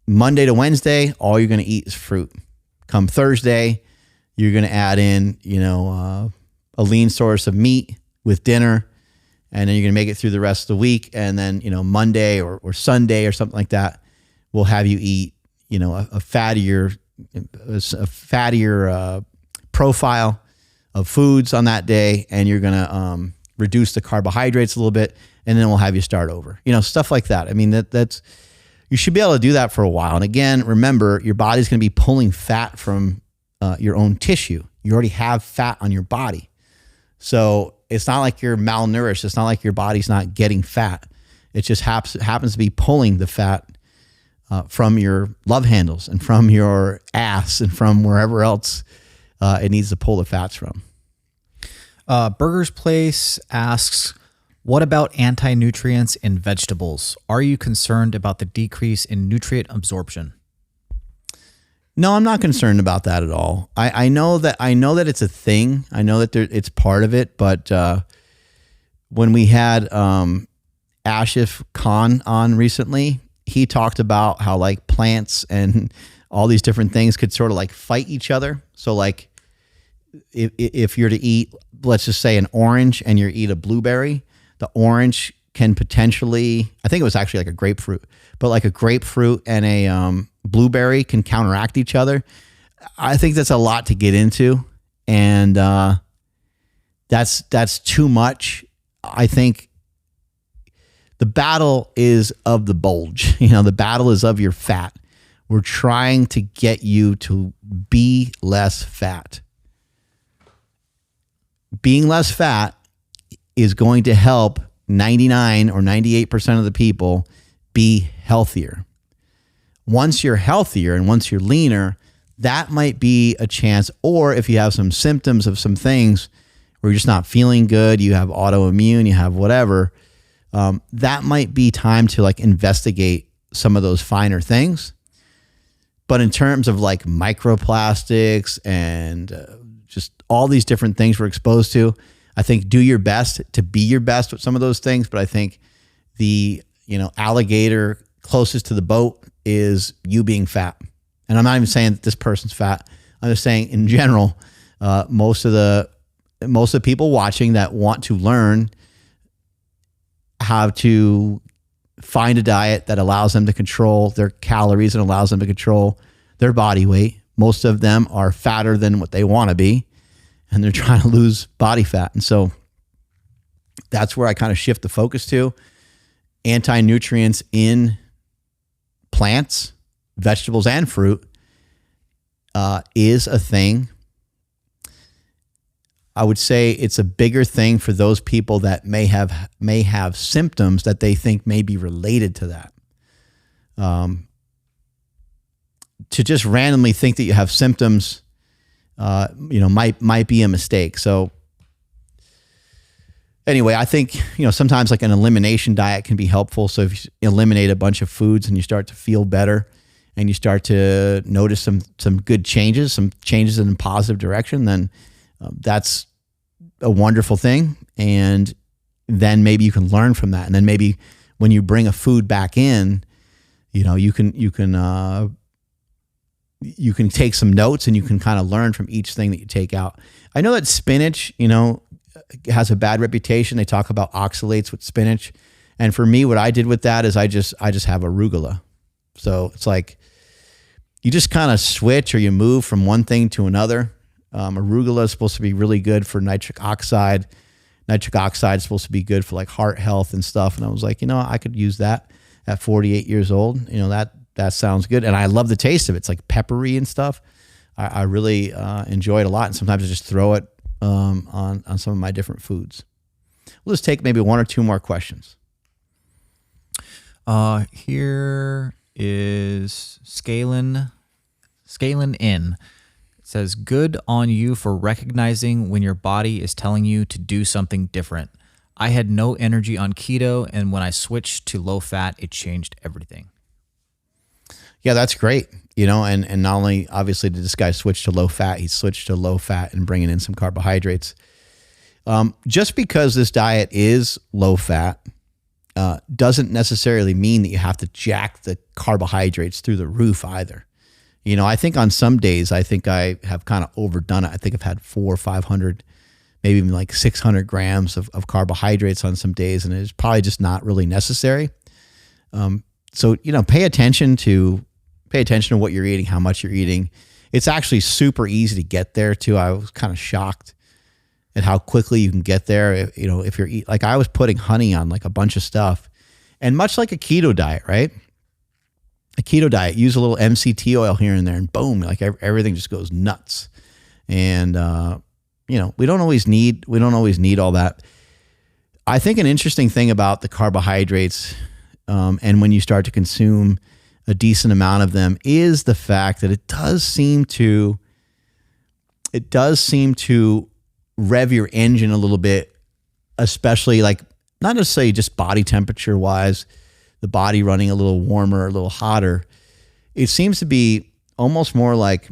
Monday to Wednesday, all you're going to eat is fruit. Come Thursday, you're going to add in, a lean source of meat with dinner, and then you're going to make it through the rest of the week. And then, Monday or Sunday or something like that, we'll have you eat, a fattier profile of foods on that day. And you're going to reduce the carbohydrates a little bit, and then we'll have you start over, stuff like that. I mean, that's, you should be able to do that for a while. And again, remember, your body's going to be pulling fat from your own tissue. You already have fat on your body. So it's not like you're malnourished. It's not like your body's not getting fat. It just happens to be pulling the fat from your love handles and from your ass and from wherever else it needs to pull the fats from. Burger's Place asks, What about anti-nutrients in vegetables? Are you concerned about the decrease in nutrient absorption? No, I'm not concerned about that at all. I know that it's a thing. I know that it's part of it. But when we had Ashif Khan on recently, he talked about how like plants and all these different things could sort of like fight each other. So like if you're to eat, let's just say an orange and you eat a blueberry, the orange can potentially, I think it was actually like a grapefruit, but like a grapefruit and a blueberry can counteract each other. I think that's a lot to get into. And that's too much. I think the battle is of the bulge. The battle is of your fat. We're trying to get you to be less fat. Being less fat is going to help 99 or 98% of the people be healthier. Once you're healthier and once you're leaner, that might be a chance. Or if you have some symptoms of some things where you're just not feeling good, you have autoimmune, you have whatever, that might be time to like investigate some of those finer things. But in terms of like microplastics and just all these different things we're exposed to, I think do your best to be your best with some of those things. But I think the alligator closest to the boat is you being fat. And I'm not even saying that this person's fat. I'm just saying in general, most of the people watching that want to learn how to find a diet that allows them to control their calories and allows them to control their body weight. Most of them are fatter than what they want to be, and they're trying to lose body fat. And so that's where I kind of shift the focus to. Anti-nutrients in plants, vegetables, and fruit is a thing. I would say it's a bigger thing for those people that may have symptoms that they think may be related to that. To just randomly think that you have symptoms, might be a mistake. So anyway, I think, sometimes like an elimination diet can be helpful. So if you eliminate a bunch of foods and you start to feel better and you start to notice some good changes, some changes in a positive direction, then that's a wonderful thing. And then maybe you can learn from that. And then maybe when you bring a food back in, you can take some notes and you can kind of learn from each thing that you take out. I know that spinach, has a bad reputation. They talk about oxalates with spinach. And for me, what I did with that is I just have arugula. So it's like you just kind of switch or you move from one thing to another. Arugula is supposed to be really good for nitric oxide. Nitric oxide is supposed to be good for like heart health and stuff. And I was like, I could use that at 48 years old. That sounds good. And I love the taste of it. It's like peppery and stuff. I really enjoy it a lot. And sometimes I just throw it on some of my different foods. We'll just take maybe one or two more questions. Here is Scalin in. It says, good on you for recognizing when your body is telling you to do something different. I had no energy on keto, and when I switched to low fat, it changed everything. Yeah, that's great. And not only obviously did this guy switch to low fat, he switched to low fat and bringing in some carbohydrates. Just because this diet is low fat doesn't necessarily mean that you have to jack the carbohydrates through the roof either. I think on some days, I think I have kind of overdone it. I think I've had 400 or 500, maybe even like 600 grams of carbohydrates on some days, and it's probably just not really necessary. So, pay attention to what you're eating, how much you're eating. It's actually super easy to get there too. I was kind of shocked at how quickly you can get there. If you're like, I was putting honey on like a bunch of stuff, and much like a keto diet, right? A keto diet, use a little MCT oil here and there, and boom, like everything just goes nuts. And we don't always need all that. I think an interesting thing about the carbohydrates, and when you start to consume a decent amount of them, is the fact that it does seem to rev your engine a little bit, especially like not necessarily just body temperature wise, the body running a little warmer, a little hotter. It seems to be almost more like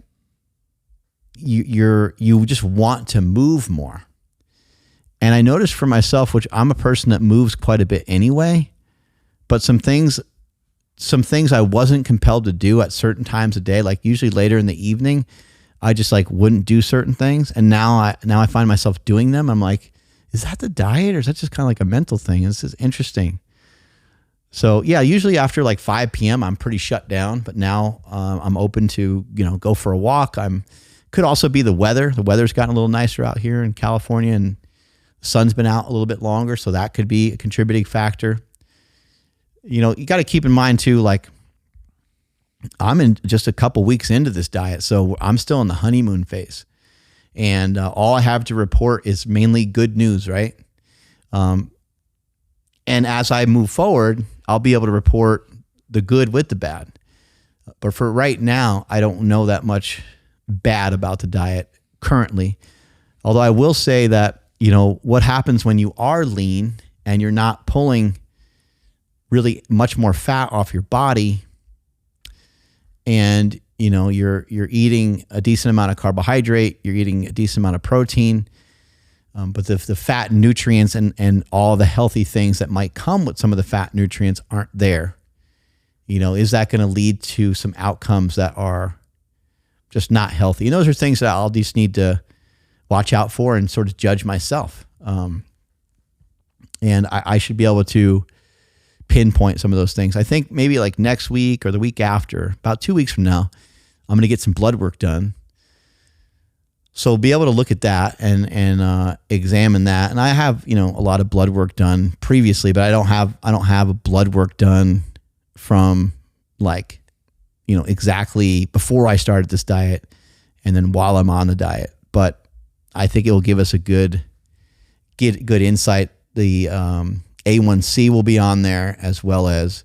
you just want to move more. And I noticed for myself, which I'm a person that moves quite a bit anyway, but some things I wasn't compelled to do at certain times of day, like usually later in the evening, I just like wouldn't do certain things. And now I find myself doing them. I'm like, is that the diet or is that just kind of like a mental thing? This is interesting. So yeah, usually after like 5 p.m. I'm pretty shut down, but now I'm open to, go for a walk. Could also be the weather. The weather's gotten a little nicer out here in California and the sun's been out a little bit longer. So that could be a contributing factor. You got to keep in mind too, like I'm in just a couple weeks into this diet. So I'm still in the honeymoon phase and all I have to report is mainly good news. Right. And as I move forward, I'll be able to report the good with the bad. But for right now, I don't know that much bad about the diet currently. Although I will say that, what happens when you are lean and you're not pulling really much more fat off your body and, you're eating a decent amount of carbohydrate, you're eating a decent amount of protein, but the fat nutrients and all the healthy things that might come with some of the fat nutrients aren't there. Is that going to lead to some outcomes that are just not healthy? And those are things that I'll just need to watch out for and sort of judge myself. And I should be able to pinpoint some of those things. I think maybe like next week or the week after, about 2 weeks from now, I'm going to get some blood work done. So be able to look at that and examine that. And I have, a lot of blood work done previously, but I don't have a blood work done from like, exactly before I started this diet and then while I'm on the diet. But I think it will give us a good insight. The A1C will be on there as well as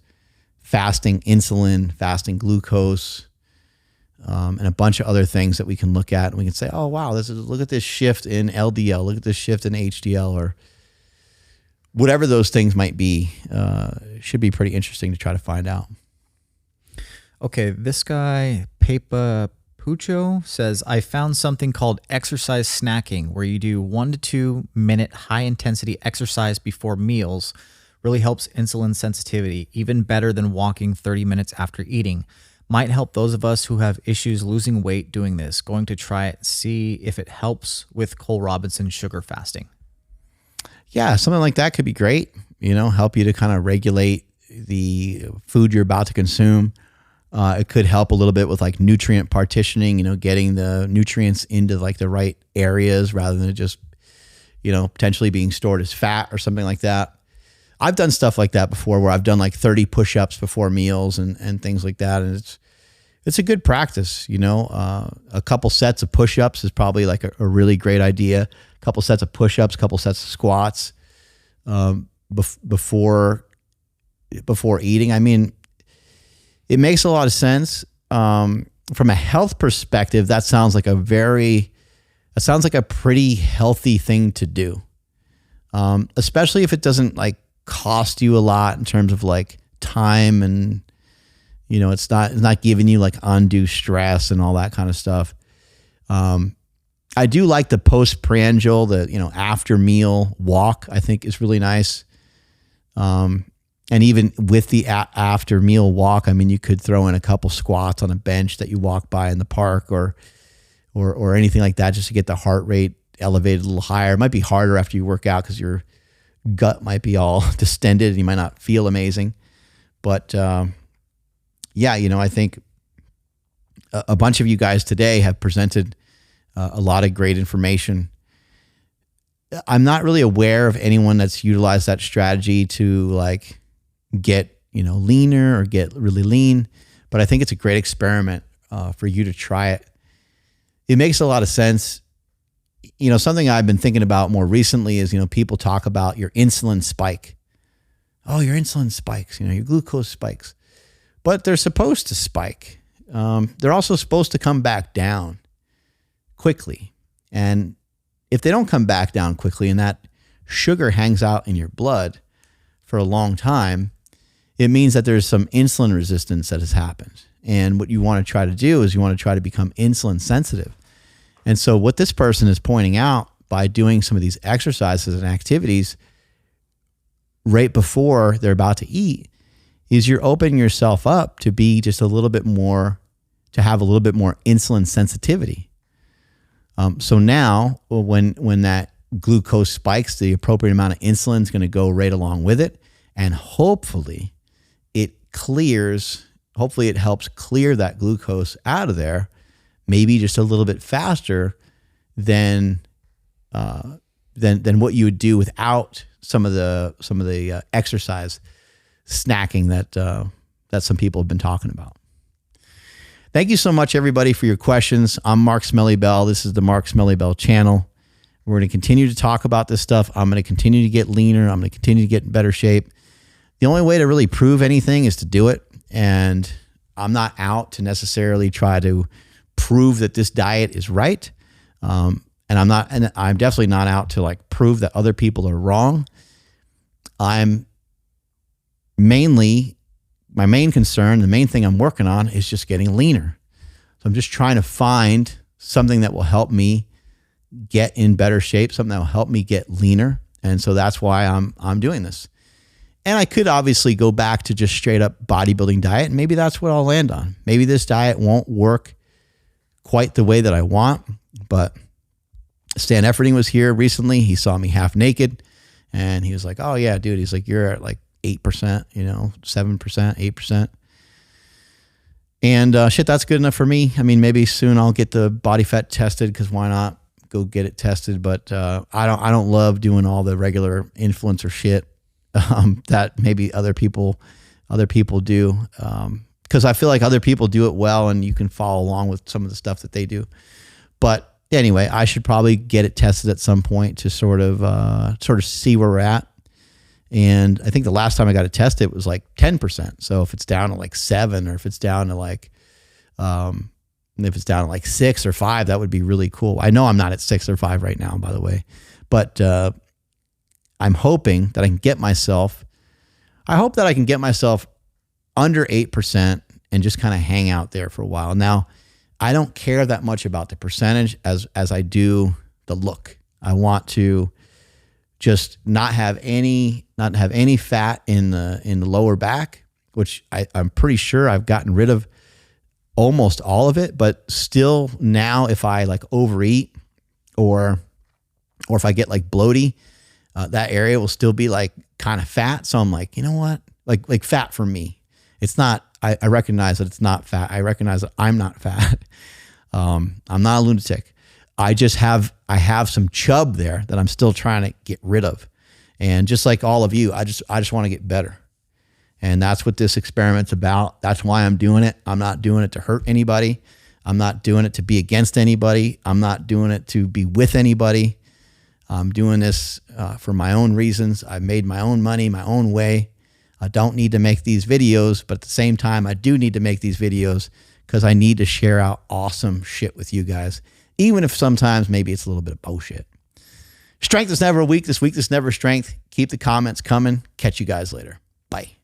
fasting insulin, fasting glucose, and a bunch of other things that we can look at. And we can say, oh, wow, look at this shift in LDL, look at this shift in HDL, or whatever those things might be. Should be pretty interesting to try to find out. Okay, this guy, Pepa Pucho, says, I found something called exercise snacking, where you do 1 to 2 minute high intensity exercise before meals. Really helps insulin sensitivity, even better than walking 30 minutes after eating. Might help those of us who have issues losing weight doing this. Going to try it, see if it helps with Cole Robinson sugar fasting. Yeah, something like that could be great. Help you to kind of regulate the food you're about to consume. It could help a little bit with like nutrient partitioning, getting the nutrients into like the right areas rather than just, potentially being stored as fat or something like that. I've done stuff like that before where I've done like 30 push-ups before meals and things like that. And it's a good practice, a couple sets of push-ups is probably like a really great idea. A couple sets of push-ups, a couple sets of squats before eating. I mean, it makes a lot of sense. From a health perspective, that sounds like a pretty healthy thing to do. Especially if it doesn't like cost you a lot in terms of like time and, it's not giving you like undue stress and all that kind of stuff. I do like the postprandial, the, after meal walk, I think is really nice. And even with the after meal walk, I mean, you could throw in a couple squats on a bench that you walk by in the park or anything like that, just to get the heart rate elevated a little higher. It might be harder after you work out because your gut might be all distended and you might not feel amazing. But I think a bunch of you guys today have presented a lot of great information. I'm not really aware of anyone that's utilized that strategy to like get, leaner or get really lean, but I think it's a great experiment for you to try it. It makes a lot of sense. Something I've been thinking about more recently is, people talk about your insulin spike. Oh, your insulin spikes, your glucose spikes, but they're supposed to spike. They're also supposed to come back down quickly. And if they don't come back down quickly and that sugar hangs out in your blood, for a long time, it means that there's some insulin resistance that has happened. And what you want to try to do is you want to try to become insulin sensitive. And so what this person is pointing out by doing some of these exercises and activities right before they're about to eat is you're opening yourself up to be just a little bit more, to have a little bit more insulin sensitivity. So now when that glucose spikes, the appropriate amount of insulin is going to go right along with it. And hopefully it helps clear that glucose out of there, maybe just a little bit faster than what you would do without some of the exercise snacking that some people have been talking about. Thank you so much, everybody, for your questions. I'm Mark Smelly Bell. This is the Mark Smelly Bell channel. We're going to continue to talk about this stuff. I'm going to continue to get leaner. I'm going to continue to get in better shape. The only way to really prove anything is to do it. And I'm not out to necessarily try to prove that this diet is right. And I'm definitely not out to like prove that other people are wrong. My main concern, the main thing I'm working on is just getting leaner. So I'm just trying to find something that will help me get in better shape, something that will help me get leaner. And so that's why I'm doing this. And I could obviously go back to just straight up bodybuilding diet, and maybe that's what I'll land on. Maybe this diet won't work quite the way that I want, but Stan Efferding was here recently. He saw me half naked and he was like, oh yeah, dude. He's like, you're at like 8%, 7%, 8%. And shit, that's good enough for me. I mean, maybe soon I'll get the body fat tested, because why not go get it tested? But I don't love doing all the regular influencer shit that maybe other people do, because I feel like other people do it well and you can follow along with some of the stuff that they do. But anyway, I should probably get it tested at some point to sort of see where we're at. And I think the last time I got it tested, it was like 10%. So if it's down to like 7, or if it's down to like 6 or 5, that would be really cool. I know I'm not at 6 or 5 right now, by the way, but I'm hoping that I can get myself under 8% and just kind of hang out there for a while. Now, I don't care that much about the percentage as I do the look. I want to just not have any fat in the lower back, which I'm pretty sure I've gotten rid of almost all of it. But still, now if I like overeat or if I get like bloaty, that area will still be like kind of fat. So I'm like, you know what? Like fat for me, it's not. I recognize that it's not fat. I recognize that I'm not fat. I'm not a lunatic. I have some chub there that I'm still trying to get rid of. And just like all of you, I just want to get better. And that's what this experiment's about. That's why I'm doing it. I'm not doing it to hurt anybody. I'm not doing it to be against anybody. I'm not doing it to be with anybody. I'm doing this for my own reasons. I've made my own money, my own way. I don't need to make these videos, but at the same time, I do need to make these videos because I need to share out awesome shit with you guys, even if sometimes maybe it's a little bit of bullshit. Strength is never weak. This weakness never strength. Keep the comments coming. Catch you guys later. Bye.